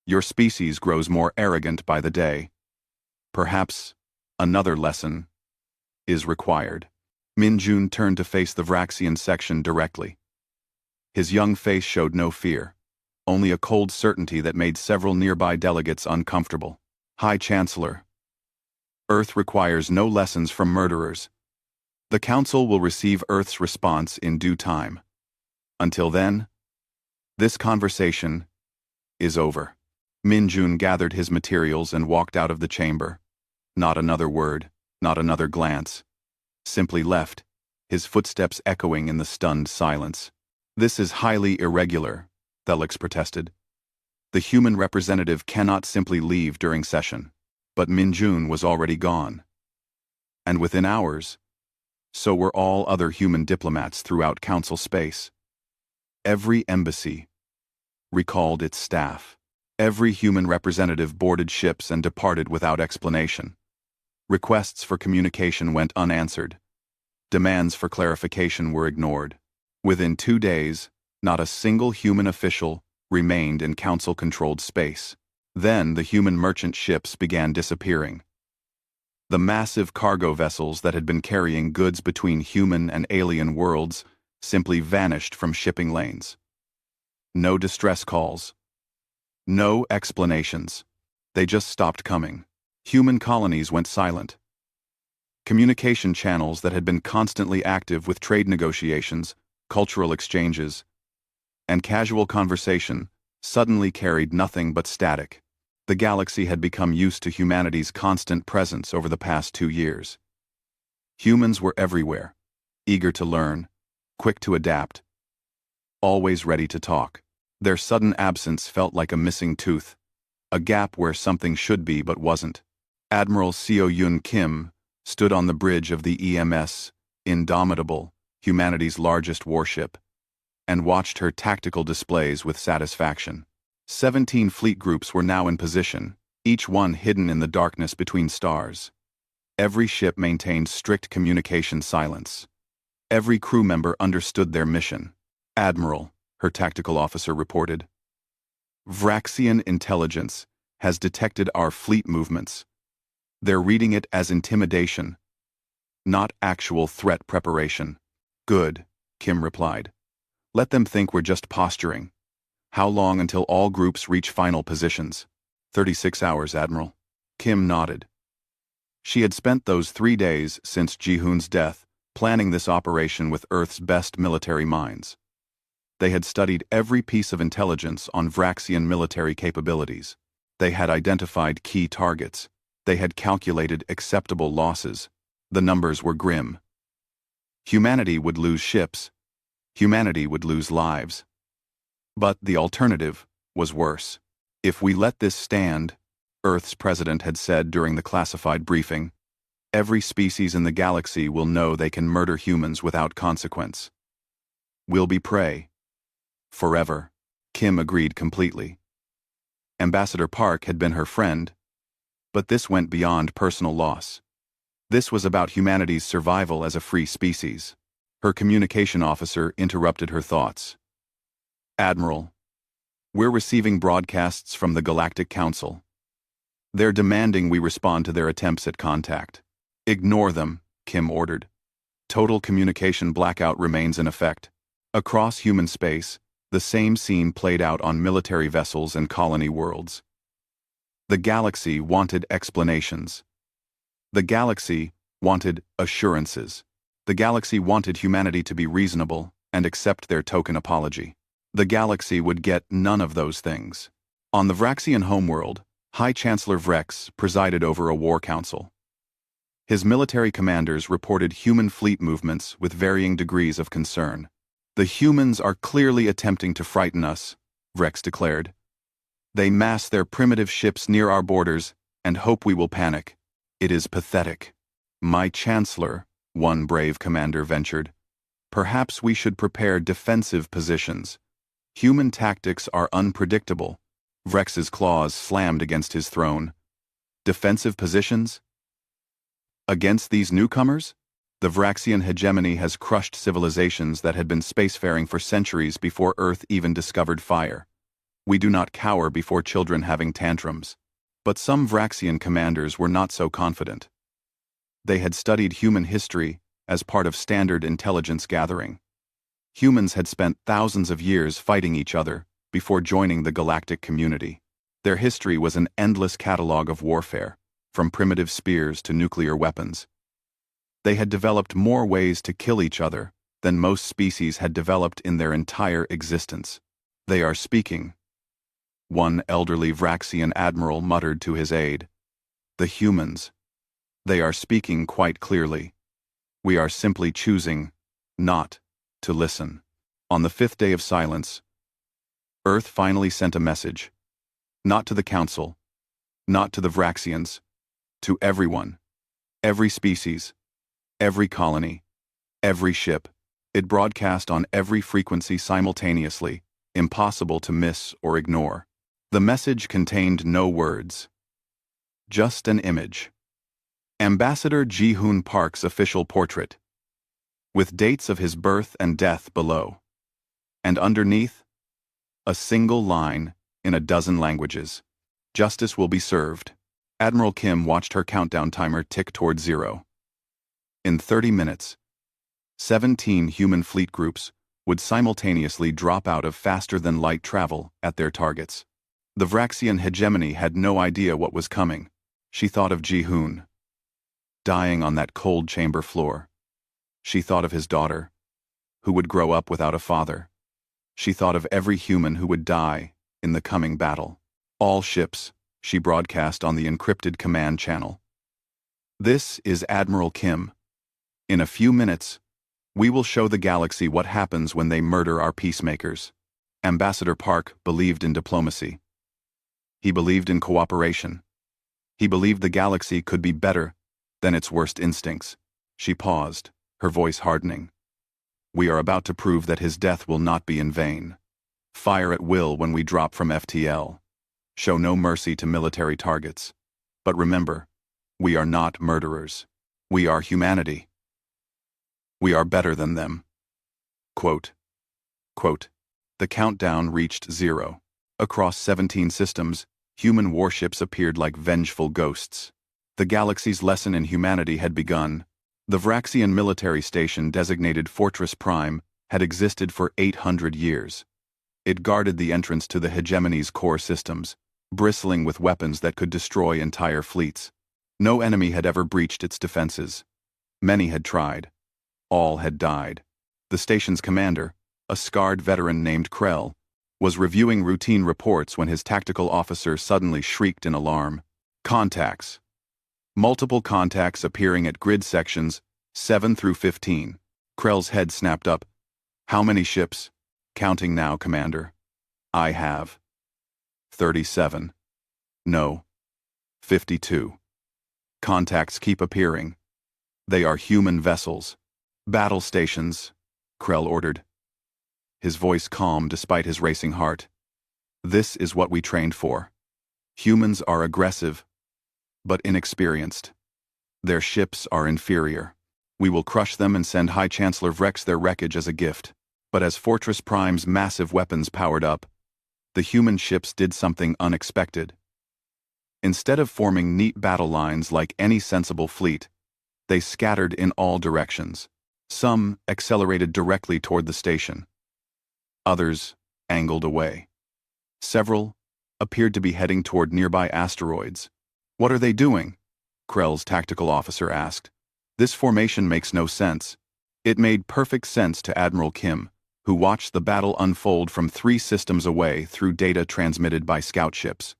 Your species grows more arrogant by the day. Perhaps another lesson is required." Min Jun turned to face the Vraxian section directly. His young face showed no fear, only a cold certainty that made several nearby delegates uncomfortable. "High Chancellor, Earth requires no lessons from murderers. The Council will receive Earth's response in due time. Until then, this conversation is over." Min Jun gathered his materials and walked out of the chamber. Not another word, not another glance. Simply left, his footsteps echoing in the stunned silence. "This is highly irregular," Thelix protested. "The human representative cannot simply leave during session." But Min Jun was already gone. And within hours, so were all other human diplomats throughout Council space. Every embassy recalled its staff. Every human representative boarded ships and departed without explanation. Requests for communication went unanswered. Demands for clarification were ignored. Within 2 days, not a single human official remained in Council-controlled space. Then the human merchant ships began disappearing. The massive cargo vessels that had been carrying goods between human and alien worlds simply vanished from shipping lanes. No distress calls. No explanations. They just stopped coming. Human colonies went silent. Communication channels that had been constantly active with trade negotiations, cultural exchanges, and casual conversation suddenly carried nothing but static. The galaxy had become used to humanity's constant presence over the past 2 years. Humans were everywhere, eager to learn, quick to adapt, always ready to talk. Their sudden absence felt like a missing tooth, a gap where something should be but wasn't. Admiral Seo-Yun Kim stood on the bridge of the EMS, Indomitable, humanity's largest warship, and watched her tactical displays with satisfaction. 17 fleet groups were now in position, each one hidden in the darkness between stars. Every ship maintained strict communication silence. Every crew member understood their mission. "Admiral," her tactical officer reported. Vraxian intelligence has detected our fleet movements. They're reading it as intimidation, not actual threat preparation. Good, Kim replied. Let them think we're just posturing. How long until all groups reach final positions? 36 hours, Admiral. Kim nodded. She had spent those 3 days since Ji-hoon's death planning this operation with Earth's best military minds. They had studied every piece of intelligence on Vraxian military capabilities. They had identified key targets. They had calculated acceptable losses. The numbers were grim. Humanity would lose ships. Humanity would lose lives. But the alternative was worse. If we let this stand, Earth's president had said during the classified briefing, every species in the galaxy will know they can murder humans without consequence. We'll be prey. Forever. Kim agreed completely. Ambassador Park had been her friend, but this went beyond personal loss. This was about humanity's survival as a free species. Her communication officer interrupted her thoughts. Admiral, we're receiving broadcasts from the Galactic Council. They're demanding we respond to their attempts at contact. Ignore them, Kim ordered. Total communication blackout remains in effect. Across human space, the same scene played out on military vessels and colony worlds. The galaxy wanted explanations. The galaxy wanted assurances. The galaxy wanted humanity to be reasonable and accept their token apology. The galaxy would get none of those things. On the Vraxian homeworld, High Chancellor Vrex presided over a war council. His military commanders reported human fleet movements with varying degrees of concern. The humans are clearly attempting to frighten us, Vrex declared. They mass their primitive ships near our borders and hope we will panic. It is pathetic. My Chancellor, one brave commander ventured, perhaps we should prepare defensive positions. Human tactics are unpredictable. Vrex's claws slammed against his throne. Defensive positions? Against these newcomers? The Vraxian hegemony has crushed civilizations that had been spacefaring for centuries before Earth even discovered fire. We do not cower before children having tantrums. But some Vraxian commanders were not so confident. They had studied human history as part of standard intelligence gathering. Humans had spent thousands of years fighting each other before joining the galactic community. Their history was an endless catalog of warfare, from primitive spears to nuclear weapons. They had developed more ways to kill each other than most species had developed in their entire existence. They are speaking. One elderly Vraxian admiral muttered to his aide. The humans. They are speaking quite clearly. We are simply choosing not to listen. On the 5th day of silence, Earth finally sent a message. Not to the Council, not to the Vraxians, to everyone, every species, every colony, every ship. It broadcast on every frequency simultaneously, impossible to miss or ignore. The message contained no words, just an image. Ambassador Ji-hoon Park's official portrait, with dates of his birth and death below. And underneath, a single line in a dozen languages. Justice will be served. Admiral Kim watched her countdown timer tick toward 0. In 30 minutes, 17 human fleet groups would simultaneously drop out of faster-than-light travel at their targets. The Vraxian hegemony had no idea what was coming. She thought of Ji-hoon, dying on that cold chamber floor. She thought of his daughter, who would grow up without a father. She thought of every human who would die in the coming battle. All ships, she broadcast on the encrypted command channel. This is Admiral Kim. In a few minutes, we will show the galaxy what happens when they murder our peacemakers. Ambassador Park believed in diplomacy. He believed in cooperation. He believed the galaxy could be better than its worst instincts. She paused, her voice hardening. We are about to prove that his death will not be in vain. Fire at will when we drop from FTL. Show no mercy to military targets. But remember, we are not murderers. We are humanity. We are better than them. Quote, quote, The countdown reached 0. Across 17 systems, human warships appeared like vengeful ghosts. The galaxy's lesson in humanity had begun. The Vraxian military station designated Fortress Prime had existed for 800 years. It guarded the entrance to the hegemony's core systems, bristling with weapons that could destroy entire fleets. No enemy had ever breached its defenses. Many had tried. All had died. The station's commander, a scarred veteran named Krell, was reviewing routine reports when his tactical officer suddenly shrieked in alarm. Contacts. Multiple contacts appearing at grid sections 7 through 15. Krell's head snapped up. How many ships? Counting now, Commander. I have 37. No. 52. Contacts keep appearing. They are human vessels. Battle stations, Krell ordered. His voice calm despite his racing heart. This is what we trained for. Humans are aggressive, but inexperienced. Their ships are inferior. We will crush them and send High Chancellor Vrex their wreckage as a gift. But as Fortress Prime's massive weapons powered up, the human ships did something unexpected. Instead of forming neat battle lines like any sensible fleet, they scattered in all directions. Some accelerated directly toward the station. Others angled away. Several appeared to be heading toward nearby asteroids. What are they doing? Krell's tactical officer asked. This formation makes no sense. It made perfect sense to Admiral Kim, who watched the battle unfold from 3 systems away through data transmitted by scout ships.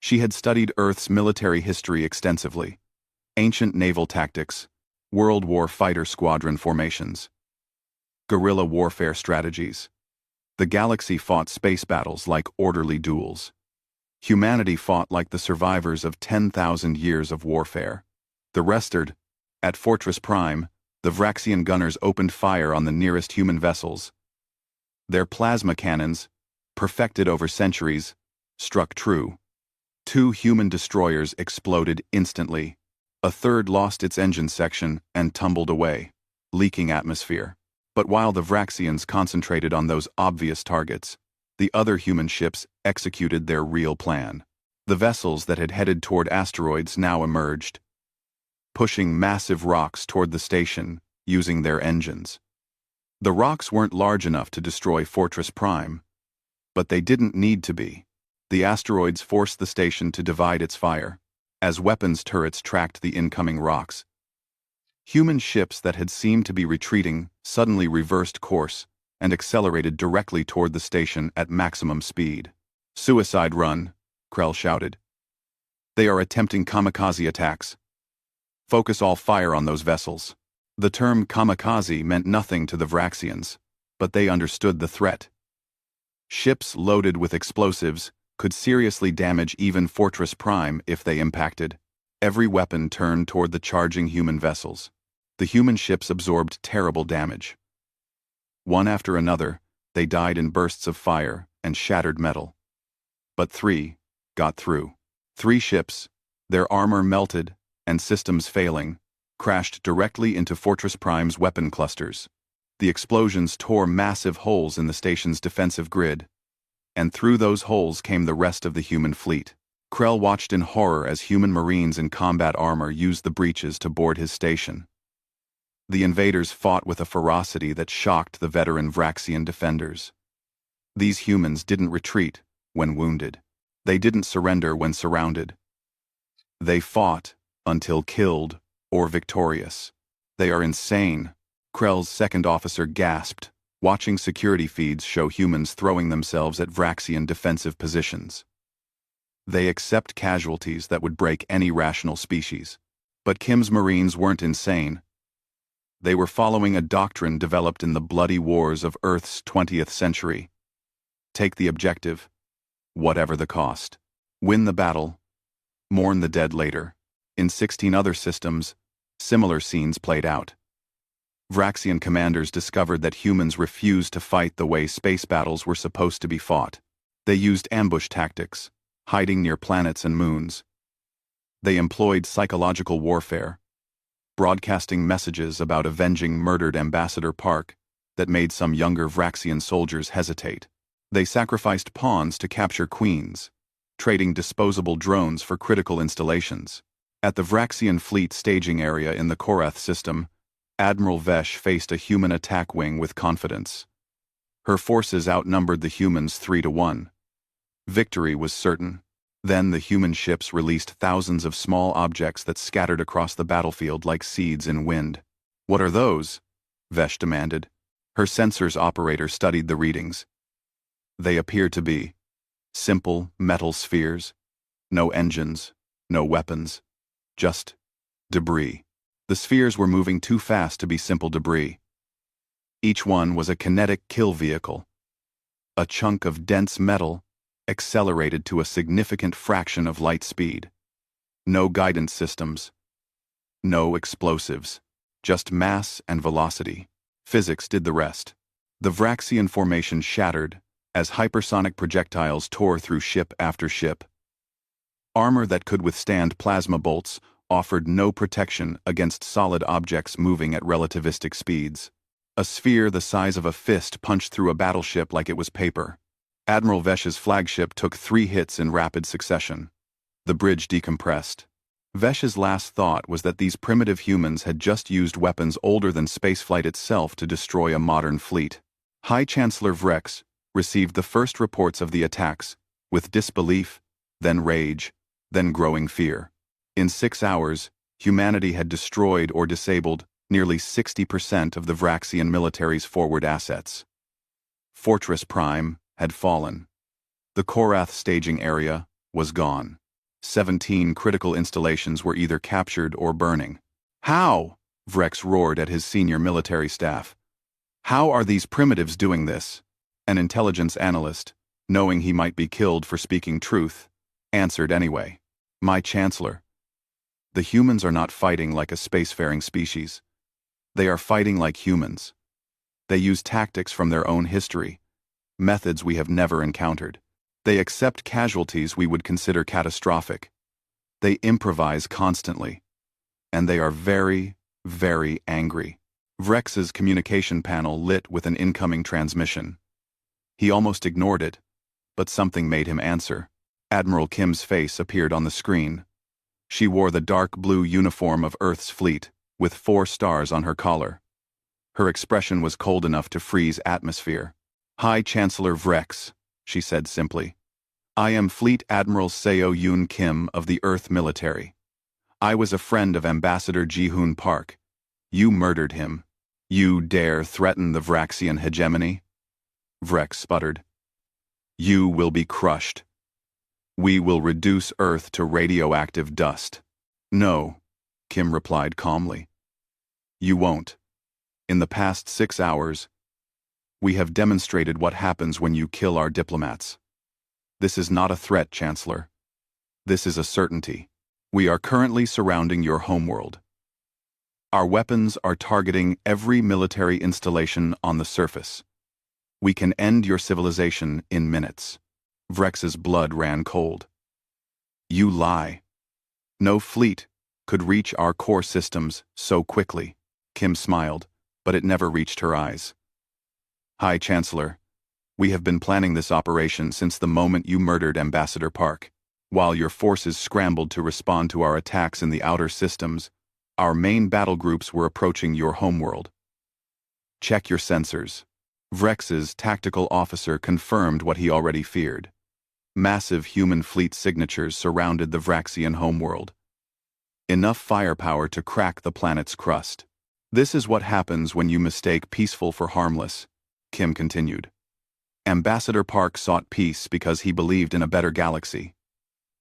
She had studied Earth's military history extensively. Ancient naval tactics, World War fighter squadron formations, guerrilla warfare strategies. The galaxy fought space battles like orderly duels. Humanity fought like the survivors of 10,000 years of warfare. The rested. At Fortress Prime, the Vraxian gunners opened fire on the nearest human vessels. Their plasma cannons, perfected over centuries, struck true. 2 human destroyers exploded instantly. A third lost its engine section and tumbled away, leaking atmosphere. But while the Vraxians concentrated on those obvious targets, the other human ships executed their real plan. The vessels that had headed toward asteroids now emerged, pushing massive rocks toward the station using their engines. The rocks weren't large enough to destroy Fortress Prime, but they didn't need to be. The asteroids forced the station to divide its fire, as weapons turrets tracked the incoming rocks. Human ships that had seemed to be retreating suddenly reversed course and accelerated directly toward the station at maximum speed. Suicide run, Krell shouted. They are attempting kamikaze attacks. Focus all fire on those vessels. The term kamikaze meant nothing to the Vraxians, but they understood the threat. Ships loaded with explosives could seriously damage even Fortress Prime if they impacted. Every weapon turned toward the charging human vessels. The human ships absorbed terrible damage. One after another, they died in bursts of fire and shattered metal. But 3 got through. 3 ships, their armor melted and systems failing, crashed directly into Fortress Prime's weapon clusters. The explosions tore massive holes in the station's defensive grid, and through those holes came the rest of the human fleet. Krell watched in horror as human marines in combat armor used the breaches to board his station. The invaders fought with a ferocity that shocked the veteran Vraxian defenders. These humans didn't retreat when wounded. They didn't surrender when surrounded. They fought until killed or victorious. They are insane, Krell's second officer gasped, watching security feeds show humans throwing themselves at Vraxian defensive positions. They accept casualties that would break any rational species. But Kim's Marines weren't insane. They were following a doctrine developed in the bloody wars of Earth's 20th century. Take the objective, whatever the cost. Win the battle, mourn the dead later. In 16 other systems, similar scenes played out. Vraxian commanders discovered that humans refused to fight the way space battles were supposed to be fought. They used ambush tactics, hiding near planets and moons. They employed psychological warfare, broadcasting messages about avenging murdered Ambassador Park that made some younger Vraxian soldiers hesitate. They sacrificed pawns to capture queens, trading disposable drones for critical installations. At the Vraxian fleet staging area in the Korath system, Admiral Vesh faced a human attack wing with confidence. Her forces outnumbered the humans 3-1. Victory was certain. Then the human ships released thousands of small objects that scattered across the battlefield like seeds in wind. "What are those?" Vesh demanded. Her sensors operator studied the readings. They appeared to be simple metal spheres. No engines, no weapons. Just debris. The spheres were moving too fast to be simple debris. Each one was a kinetic kill vehicle. A chunk of dense metal accelerated to a significant fraction of light speed. No guidance systems. No explosives. Just mass and velocity. Physics did the rest. The Vraxian formation shattered as hypersonic projectiles tore through ship after ship. Armor that could withstand plasma bolts offered no protection against solid objects moving at relativistic speeds. A sphere the size of a fist punched through a battleship like it was paper. Admiral Vesh's flagship took 3 hits in rapid succession. The bridge decompressed. Vesh's last thought was that these primitive humans had just used weapons older than spaceflight itself to destroy a modern fleet. High Chancellor Vrex received the first reports of the attacks, with disbelief, then rage, then growing fear. In 6 hours, humanity had destroyed or disabled nearly 60% of the Vraxian military's forward assets. Fortress Prime had fallen. The Korath staging area was gone. 17 critical installations were either captured or burning. "How?" Vrex roared at his senior military staff. "How are these primitives doing this?" An intelligence analyst, knowing he might be killed for speaking truth, answered anyway. "My Chancellor, the humans are not fighting like a spacefaring species. They are fighting like humans. They use tactics from their own history, methods we have never encountered. They accept casualties we would consider catastrophic. They improvise constantly. And they are very, very angry." Vrex's communication panel lit with an incoming transmission. He almost ignored it, but something made him answer. Admiral Kim's face appeared on the screen. She wore the dark blue uniform of Earth's fleet, with 4 stars on her collar. Her expression was cold enough to freeze atmosphere. "High Chancellor Vrex," she said simply. "I am Fleet Admiral Seo Yoon Kim of the Earth military. I was a friend of Ambassador Ji-hoon Park. You murdered him. You dare threaten the Vraxian hegemony?" Vrex sputtered. "You will be crushed. We will reduce Earth to radioactive dust." "No," Kim replied calmly. "You won't. In the past 6 hours, we have demonstrated what happens when you kill our diplomats. This is not a threat, Chancellor. This is a certainty. We are currently surrounding your homeworld. Our weapons are targeting every military installation on the surface. We can end your civilization in minutes." Vrex's blood ran cold. "You lie. No fleet could reach our core systems so quickly." Kim smiled, but it never reached her eyes. "High Chancellor, we have been planning this operation since the moment you murdered Ambassador Park. While your forces scrambled to respond to our attacks in the outer systems, our main battle groups were approaching your homeworld. Check your sensors." Vrex's tactical officer confirmed what he already feared. Massive human fleet signatures surrounded the Vraxian homeworld. Enough firepower to crack the planet's crust. "This is what happens when you mistake peaceful for harmless," Kim continued. "Ambassador Park sought peace because he believed in a better galaxy.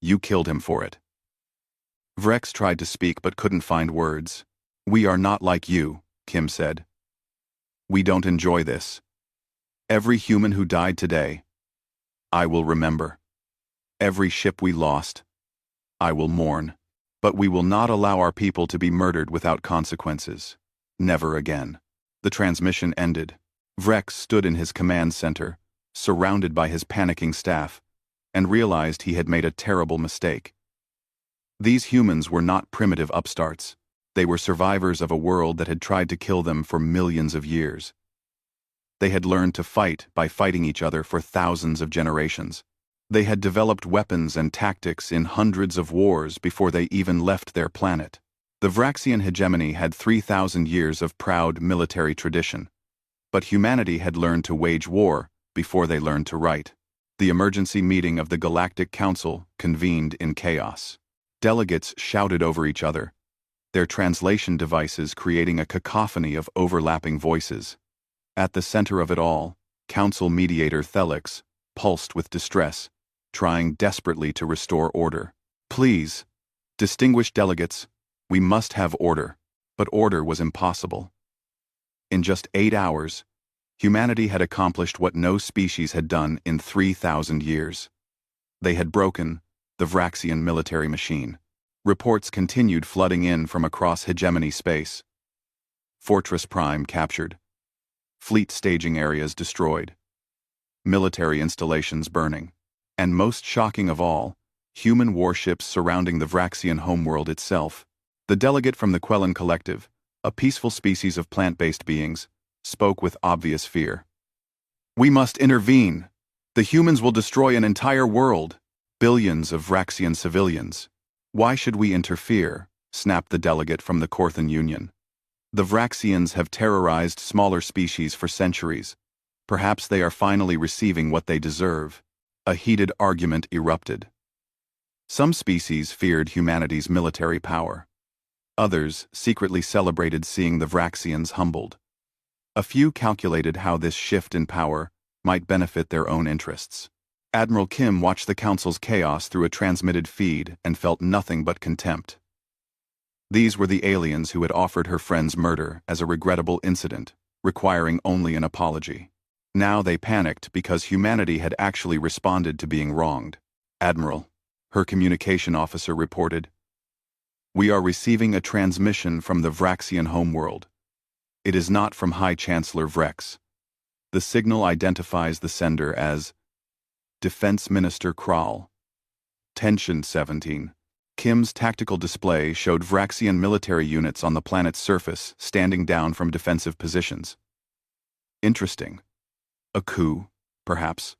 You killed him for it." Vrex tried to speak but couldn't find words. "We are not like you," Kim said. "We don't enjoy this. Every human who died today, I will remember. Every ship we lost, I will mourn. But we will not allow our people to be murdered without consequences. Never again." The transmission ended. Vrex stood in his command center, surrounded by his panicking staff, and realized he had made a terrible mistake. These humans were not primitive upstarts. They were survivors of a world that had tried to kill them for millions of years. They had learned to fight by fighting each other for thousands of generations. They had developed weapons and tactics in hundreds of wars before they even left their planet. The Vraxian hegemony had 3,000 years of proud military tradition. But humanity had learned to wage war before they learned to write. The emergency meeting of the Galactic Council convened in chaos. Delegates shouted over each other, their translation devices creating a cacophony of overlapping voices. At the center of it all, Council mediator Thelix pulsed with distress, trying desperately to restore order. Please, distinguished delegates, we must have order. But order was impossible. In just 8 hours, humanity had accomplished what no species had done in 3,000 years. They had broken the Vraxian military machine. Reports continued flooding in from across hegemony space. Fortress Prime captured. Fleet staging areas destroyed. Military installations burning. And most shocking of all, human warships surrounding the Vraxian homeworld itself. The delegate from the Quellan Collective, a peaceful species of plant-based beings, spoke with obvious fear. We must intervene. The humans will destroy an entire world. Billions of Vraxian civilians. Why should we interfere? Snapped the delegate from the Corthan Union. The Vraxians have terrorized smaller species for centuries. Perhaps they are finally receiving what they deserve. A heated argument erupted. Some species feared humanity's military power. Others secretly celebrated seeing the Vraxians humbled. A few calculated how this shift in power might benefit their own interests. Admiral Kim watched the Council's chaos through a transmitted feed and felt nothing but contempt. These were the aliens who had offered her friend's murder as a regrettable incident, requiring only an apology. Now they panicked because humanity had actually responded to being wronged. Admiral, her communication officer reported, we are receiving a transmission from the Vraxian homeworld. It is not from High Chancellor Vrex. The signal identifies the sender as Defense Minister Kral. Tension 17. Kim's tactical display showed Vraxian military units on the planet's surface standing down from defensive positions. Interesting. A coup, perhaps?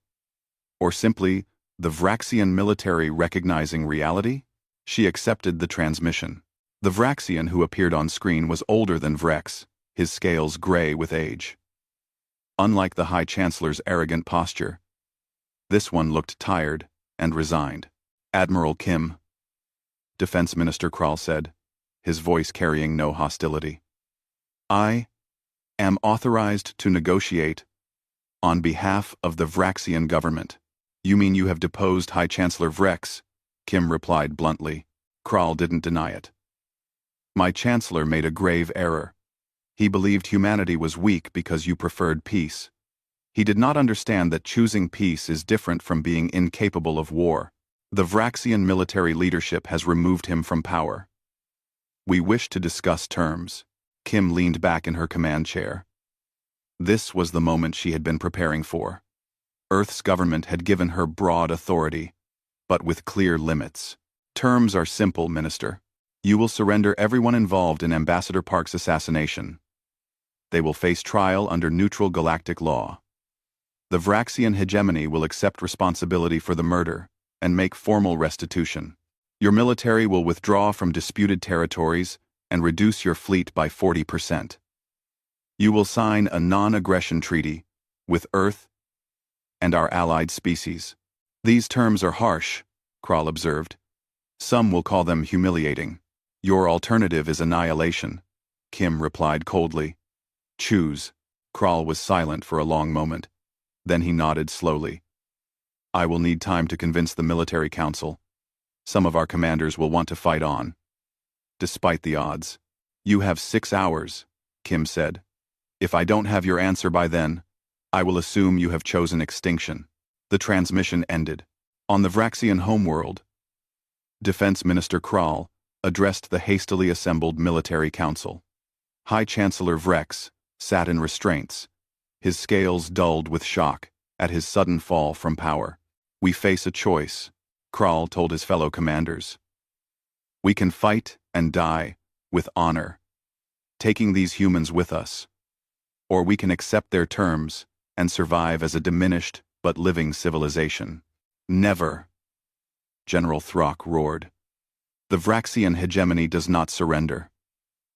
Or simply, the Vraxian military recognizing reality? She accepted the transmission. The Vraxian who appeared on screen was older than Vrex, his scales gray with age. Unlike the High Chancellor's arrogant posture, this one looked tired and resigned. Admiral Kim, Defense Minister Kral said, his voice carrying no hostility. I am authorized to negotiate on behalf of the Vraxian government. You mean you have deposed High Chancellor Vrex? Kim replied bluntly. Kral didn't deny it. My Chancellor made a grave error. He believed humanity was weak because you preferred peace. He did not understand that choosing peace is different from being incapable of war. The Vraxian military leadership has removed him from power. We wish to discuss terms. Kim leaned back in her command chair. This was the moment she had been preparing for. Earth's government had given her broad authority, but with clear limits. Terms are simple, Minister. You will surrender everyone involved in Ambassador Park's assassination. They will face trial under neutral galactic law. The Vraxian hegemony will accept responsibility for the murder and make formal restitution. Your military will withdraw from disputed territories and reduce your fleet by 40%. You will sign a non-aggression treaty with Earth and our allied species. These terms are harsh, Kral observed. Some will call them humiliating. Your alternative is annihilation, Kim replied coldly. Choose. Kral was silent for a long moment. Then he nodded slowly. I will need time to convince the military council. Some of our commanders will want to fight on. Despite the odds. You have 6 hours, Kim said. If I don't have your answer by then, I will assume you have chosen extinction. The transmission ended. On the Vraxian homeworld, Defense Minister Kral addressed the hastily assembled military council. High Chancellor Vrex sat in restraints, his scales dulled with shock at his sudden fall from power. We face a choice, Kral told his fellow commanders. We can fight and die with honor, taking these humans with us. Or we can accept their terms and survive as a diminished but living civilization. Never, General Throck roared. The Vraxian hegemony does not surrender.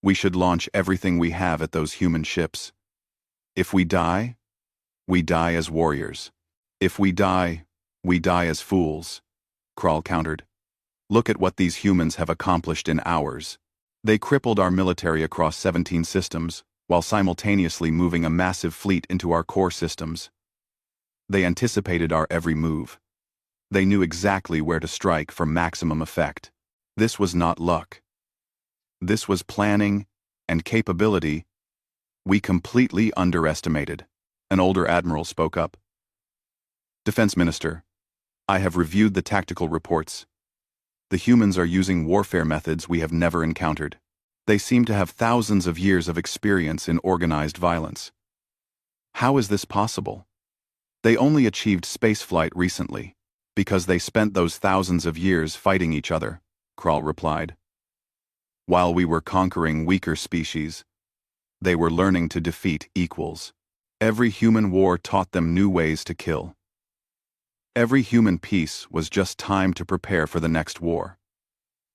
We should launch everything we have at those human ships. If we die as warriors. If we die as fools, Krall countered. Look at what these humans have accomplished in hours. They crippled our military across 17 systems, while simultaneously moving a massive fleet into our core systems. They anticipated our every move. They knew exactly where to strike for maximum effect. This was not luck. This was planning and capability we completely underestimated. An older admiral spoke up. Defense Minister, I have reviewed the tactical reports. The humans are using warfare methods we have never encountered. They seem to have thousands of years of experience in organized violence. How is this possible? They only achieved spaceflight recently, because they spent those thousands of years fighting each other, Krall replied. While we were conquering weaker species, they were learning to defeat equals. Every human war taught them new ways to kill. Every human peace was just time to prepare for the next war.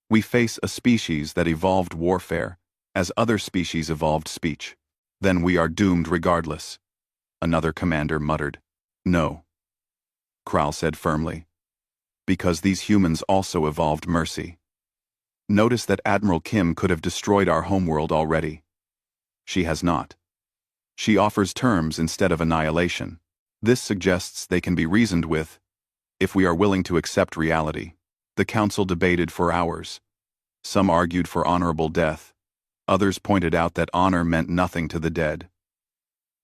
We face a species that evolved warfare, as other species evolved speech. Then we are doomed regardless, another commander muttered. No, Krall said firmly. Because these humans also evolved mercy. Notice that Admiral Kim could have destroyed our homeworld already. She has not. She offers terms instead of annihilation. This suggests they can be reasoned with, if we are willing to accept reality. The council debated for hours. Some argued for honorable death. Others pointed out that honor meant nothing to the dead.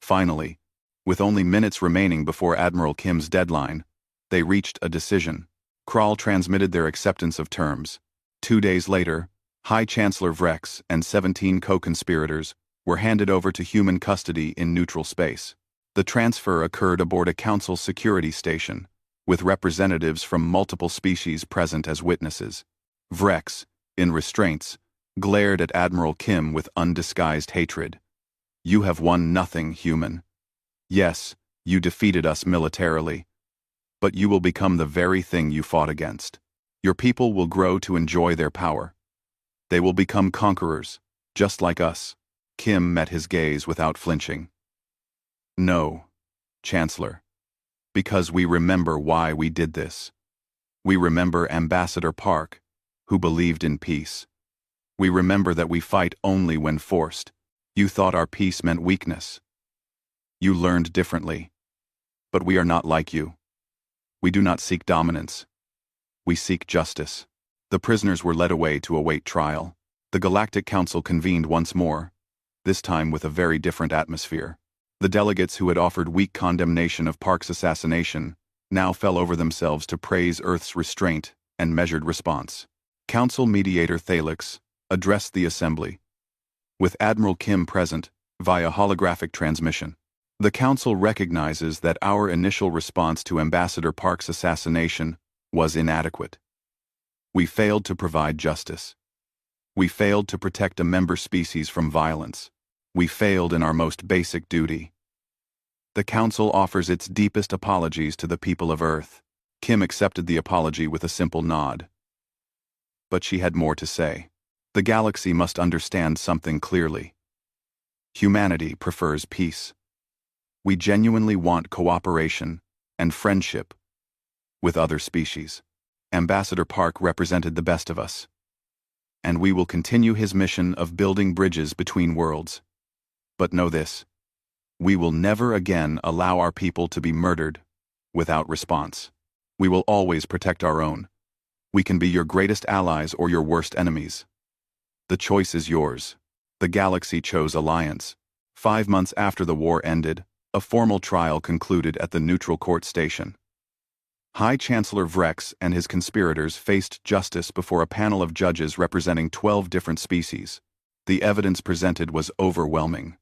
Finally, with only minutes remaining before Admiral Kim's deadline, they reached a decision. Krall transmitted their acceptance of terms. 2 days later, High Chancellor Vrex and 17 co-conspirators were handed over to human custody in neutral space. The transfer occurred aboard a council security station, with representatives from multiple species present as witnesses. Vrex, in restraints, glared at Admiral Kim with undisguised hatred. You have won nothing, human. Yes, you defeated us militarily, but you will become the very thing you fought against. Your people will grow to enjoy their power. They will become conquerors, just like us. Kim met his gaze without flinching. No, Chancellor. Because we remember why we did this. We remember Ambassador Park, who believed in peace. We remember that we fight only when forced. You thought our peace meant weakness. You learned differently. But we are not like you. We do not seek dominance. We seek justice. The prisoners were led away to await trial. The Galactic Council convened once more, this time with a very different atmosphere. The delegates who had offered weak condemnation of Park's assassination now fell over themselves to praise Earth's restraint and measured response. Council mediator Thalix addressed the assembly, with Admiral Kim present via holographic transmission. The Council recognizes that our initial response to Ambassador Park's assassination was inadequate. We failed to provide justice. We failed to protect a member species from violence. We failed in our most basic duty. The Council offers its deepest apologies to the people of Earth. Kim accepted the apology with a simple nod. But she had more to say. The galaxy must understand something clearly. Humanity prefers peace. We genuinely want cooperation and friendship with other species. Ambassador Park represented the best of us. And we will continue his mission of building bridges between worlds. But know this, we will never again allow our people to be murdered without response. We will always protect our own. We can be your greatest allies or your worst enemies. The choice is yours. The galaxy chose alliance. 5 months after the war ended, a formal trial concluded at the neutral court station. High Chancellor Vrex and his conspirators faced justice before a panel of judges representing 12 different species. The evidence presented was overwhelming.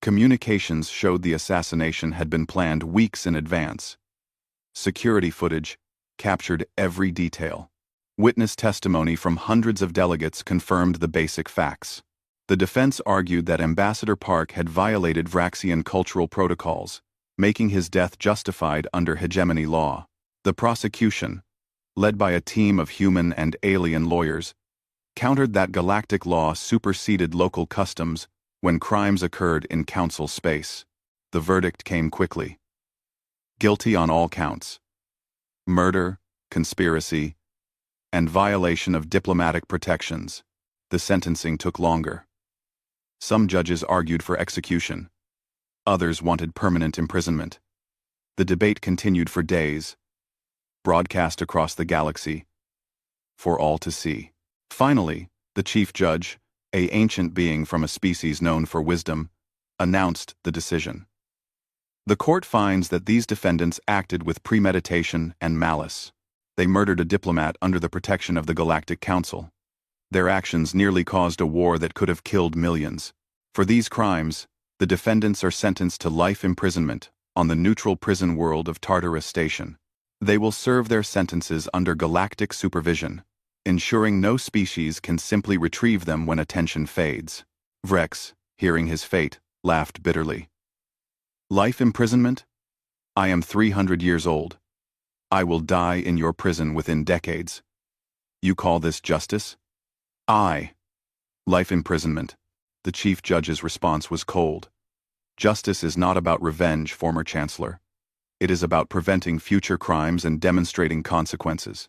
Communications showed the assassination had been planned weeks in advance. Security footage captured every detail. Witness testimony from hundreds of delegates confirmed the basic facts. The defense argued that Ambassador Park had violated Vraxian cultural protocols, making his death justified under hegemony law. The prosecution, led by a team of human and alien lawyers, countered that galactic law superseded local customs when crimes occurred in council space. The verdict came quickly. Guilty on all counts. Murder, conspiracy, and violation of diplomatic protections. The sentencing took longer. Some judges argued for execution. Others wanted permanent imprisonment. The debate continued for days, broadcast across the galaxy, for all to see. Finally, the chief judge, an ancient being from a species known for wisdom, announced the decision. The court finds that these defendants acted with premeditation and malice. They murdered a diplomat under the protection of the Galactic Council. Their actions nearly caused a war that could have killed millions. For these crimes, the defendants are sentenced to life imprisonment on the neutral prison world of Tartarus Station. They will serve their sentences under galactic supervision, ensuring no species can simply retrieve them when attention fades. Vrex, hearing his fate, laughed bitterly. Life imprisonment? I am 300 years old. I will die in your prison within decades. You call this justice? Life imprisonment. The chief judge's response was cold. Justice is not about revenge, former chancellor. It is about preventing future crimes and demonstrating consequences.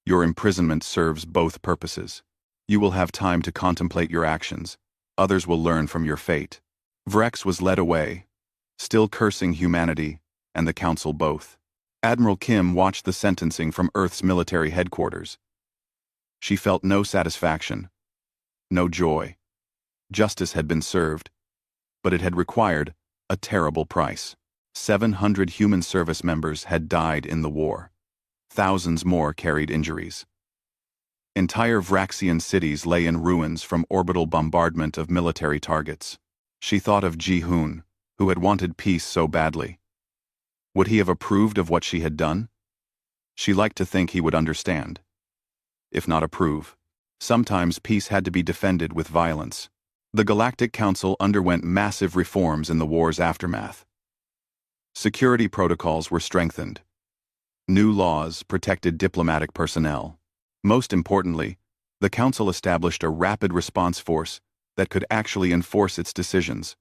Your imprisonment serves both purposes. You will have time to contemplate your actions. Others will learn from your fate. Vrex was led away, still cursing humanity and the council both. Admiral Kim watched the sentencing from Earth's military headquarters. She felt no satisfaction, no joy. Justice had been served, but it had required a terrible price. 700 human service members had died in the war. Thousands more carried injuries. Entire Vraxian cities lay in ruins from orbital bombardment of military targets. She thought of Ji-hoon, who had wanted peace so badly. Would he have approved of what she had done? She liked to think he would understand, if not approve. Sometimes peace had to be defended with violence. The Galactic Council underwent massive reforms in the war's aftermath. Security protocols were strengthened. New laws protected diplomatic personnel. Most importantly, the Council established a rapid response force that could actually enforce its decisions,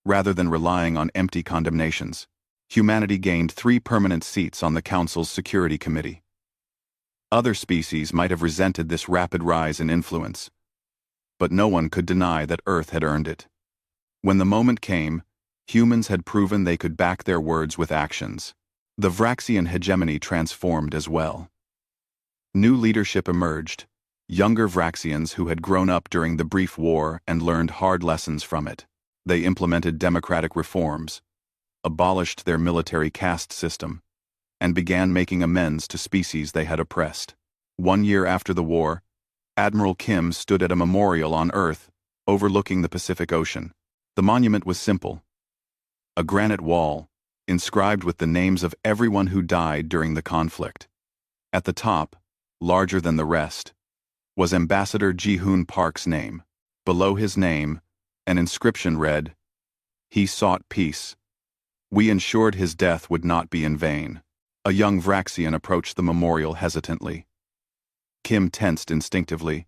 rather than relying on empty condemnations. Humanity gained 3 permanent seats on the Council's Security Committee. Other species might have resented this rapid rise in influence, but no one could deny that Earth had earned it. When the moment came, humans had proven they could back their words with actions. The Vraxian hegemony transformed as well. New leadership emerged, younger Vraxians who had grown up during the brief war and learned hard lessons from it. They implemented democratic reforms, abolished their military caste system, and began making amends to species they had oppressed. 1 year after the war, Admiral Kim stood at a memorial on Earth, overlooking the Pacific Ocean. The monument was simple. A granite wall, inscribed with the names of everyone who died during the conflict. At the top, larger than the rest, was Ambassador Ji-hoon Park's name. Below his name, an inscription read, "He sought peace. We ensured his death would not be in vain." A young Vraxian approached the memorial hesitantly. Kim tensed instinctively,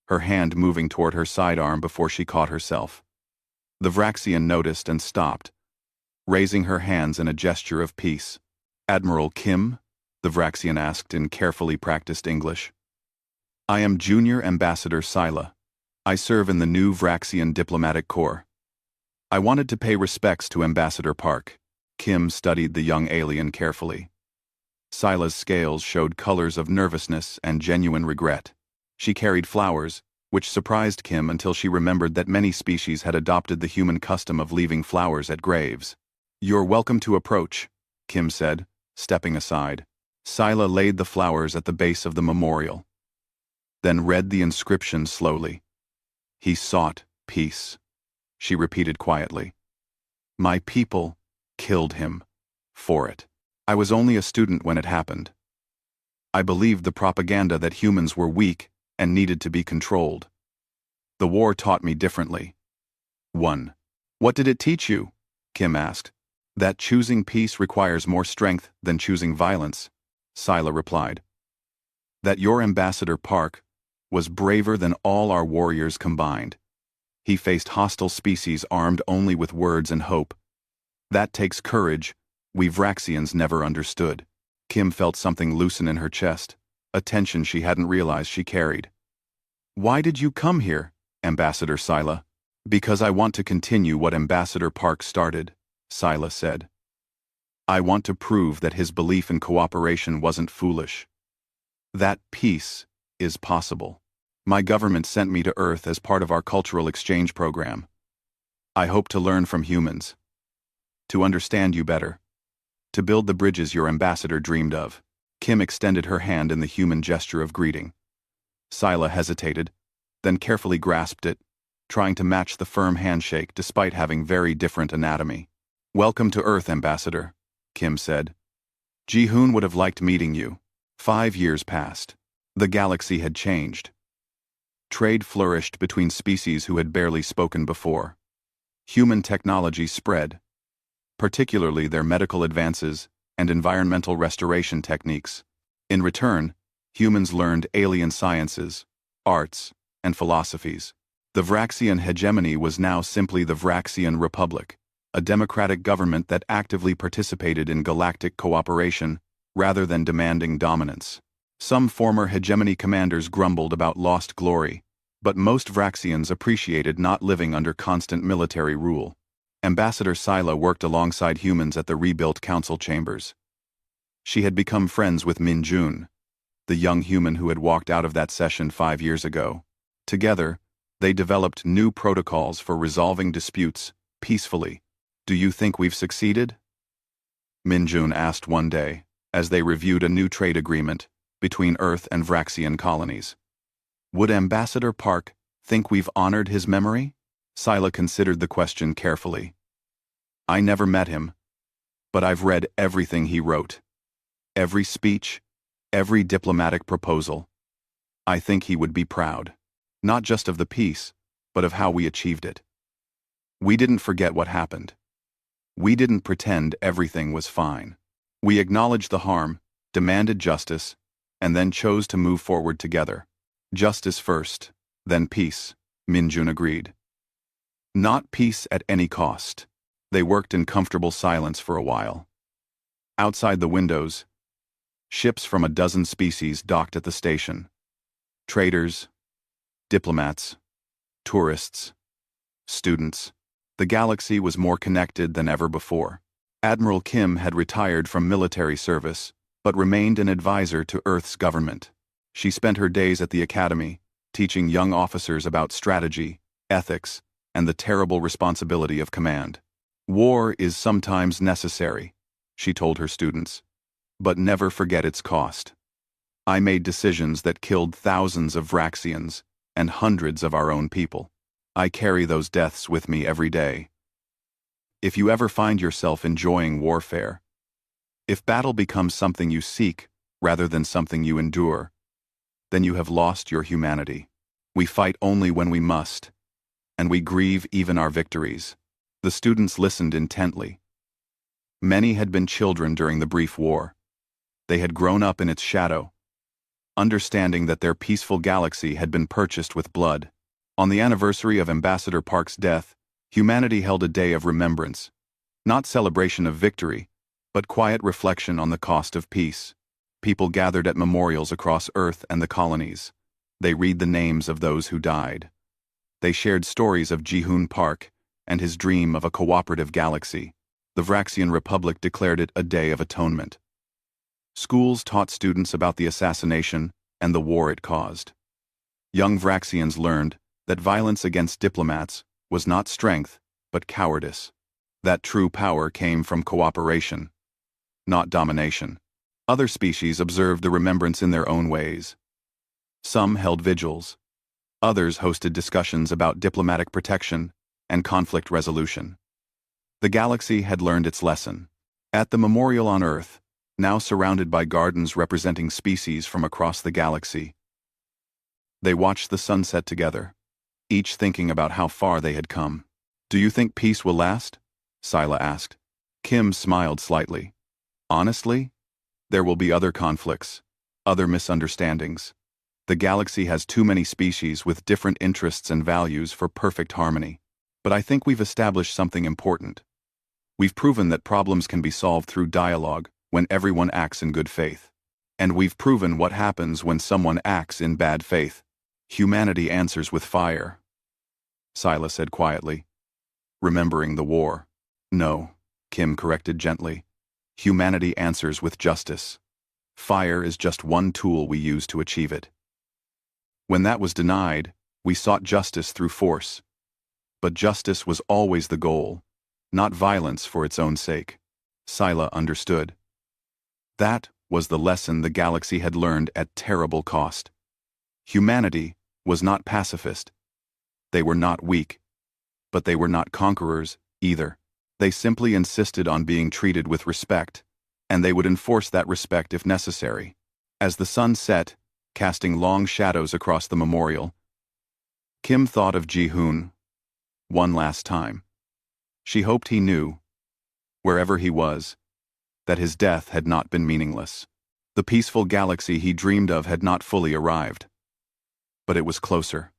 her hand moving toward her sidearm before she caught herself. The Vraxian noticed and stopped, raising her hands in a gesture of peace. "Admiral Kim?" the Vraxian asked in carefully practiced English. "I am Junior Ambassador Scylla. I serve in the new Vraxian Diplomatic Corps. I wanted to pay respects to Ambassador Park." Kim studied the young alien carefully. Scylla's scales showed colors of nervousness and genuine regret. She carried flowers, which surprised Kim until she remembered that many species had adopted the human custom of leaving flowers at graves. "You're welcome to approach," Kim said, stepping aside. Scylla laid the flowers at the base of the memorial, then read the inscription slowly. "He sought peace," she repeated quietly. "My people killed him for it. I was only a student when it happened. I believed the propaganda that humans were weak and needed to be controlled. The war taught me differently." 1. "What did it teach you?" Kim asked. That choosing peace requires more strength than choosing violence, Scylla replied. That your Ambassador Park was braver than all our warriors combined. He faced hostile species armed only with words and hope. That takes courage we Vraxians never understood. Kim felt something loosen in her chest, a tension she hadn't realized she carried. Why did you come here, Ambassador Scylla? Because I want to continue what Ambassador Park started, Scylla said. I want to prove that his belief in cooperation wasn't foolish. That peace is possible. My government sent me to Earth as part of our cultural exchange program. I hope to learn from humans, to understand you better, to build the bridges your ambassador dreamed of. Kim extended her hand in the human gesture of greeting. Scylla hesitated, then carefully grasped it, trying to match the firm handshake despite having very different anatomy. Welcome to Earth, Ambassador, Kim said. Ji-hoon would have liked meeting you. 5 years passed. The galaxy had changed. Trade flourished between species who had barely spoken before. Human technology spread, particularly their medical advances and environmental restoration techniques. In return, humans learned alien sciences, arts, and philosophies. The Vraxian hegemony was now simply the Vraxian Republic, a democratic government that actively participated in galactic cooperation rather than demanding dominance. Some former hegemony commanders grumbled about lost glory, but most Vraxians appreciated not living under constant military rule. Ambassador Scylla worked alongside humans at the rebuilt council chambers. She had become friends with Min Jun, the young human who had walked out of that session 5 years ago. Together, they developed new protocols for resolving disputes peacefully. Do you think we've succeeded? Min Jun asked one day, as they reviewed a new trade agreement between Earth and Vraxian colonies. Would Ambassador Park think we've honored his memory? Scylla considered the question carefully. I never met him, but I've read everything he wrote. Every speech, every diplomatic proposal. I think he would be proud, not just of the peace, but of how we achieved it. We didn't forget what happened. We didn't pretend everything was fine. We acknowledged the harm, demanded justice, and then chose to move forward together. Justice first, then peace, Min Jun agreed. Not peace at any cost. They worked in comfortable silence for a while. Outside the windows, ships from a dozen species docked at the station. Traders, diplomats, tourists, students. The galaxy was more connected than ever before. Admiral Kim had retired from military service, but remained an advisor to Earth's government. She spent her days at the academy, teaching young officers about strategy, ethics, and the terrible responsibility of command. War is sometimes necessary, she told her students, but never forget its cost. I made decisions that killed thousands of Vraxians and hundreds of our own people. I carry those deaths with me every day. If you ever find yourself enjoying warfare, if battle becomes something you seek rather than something you endure, then you have lost your humanity. We fight only when we must, and we grieve even our victories. The students listened intently. Many had been children during the brief war. They had grown up in its shadow, understanding that their peaceful galaxy had been purchased with blood. On the anniversary of Ambassador Park's death, humanity held a day of remembrance, not celebration of victory, but quiet reflection on the cost of peace. People gathered at memorials across Earth and the colonies. They read the names of those who died. They shared stories of Ji-hoon Park and his dream of a cooperative galaxy. The Vraxian Republic declared it a day of atonement. Schools taught students about the assassination and the war it caused. Young Vraxians learned that violence against diplomats was not strength, but cowardice. That true power came from cooperation, not domination. Other species observed the remembrance in their own ways. Some held vigils. Others hosted discussions about diplomatic protection and conflict resolution. The galaxy had learned its lesson. At the memorial on Earth, now surrounded by gardens representing species from across the galaxy, they watched the sunset together, each thinking about how far they had come. Do you think peace will last? Scylla asked. Kim smiled slightly. Honestly, there will be other conflicts, other misunderstandings. The galaxy has too many species with different interests and values for perfect harmony. But I think we've established something important. We've proven that problems can be solved through dialogue when everyone acts in good faith. And we've proven what happens when someone acts in bad faith. Humanity answers with fire, Sila said quietly, remembering the war. No, Kim corrected gently. Humanity answers with justice. Fire is just one tool we use to achieve it. When that was denied, we sought justice through force. But justice was always the goal, not violence for its own sake. Sila understood. That was the lesson the galaxy had learned at terrible cost. Humanity was not pacifist. They were not weak. But they were not conquerors, either. They simply insisted on being treated with respect, and they would enforce that respect if necessary. As the sun set, casting long shadows across the memorial, Kim thought of Ji-hoon one last time. She hoped he knew, wherever he was, that his death had not been meaningless. The peaceful galaxy he dreamed of had not fully arrived. But it was closer.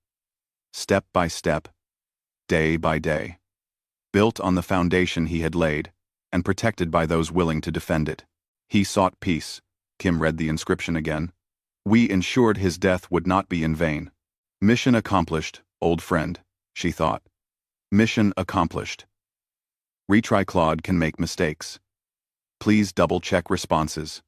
Step by step, day by day. Built on the foundation he had laid, and protected by those willing to defend it. He sought peace. Kim read the inscription again. We ensured his death would not be in vain. Mission accomplished, old friend, she thought. Mission accomplished. Retry Claude can make mistakes. Please double-check responses.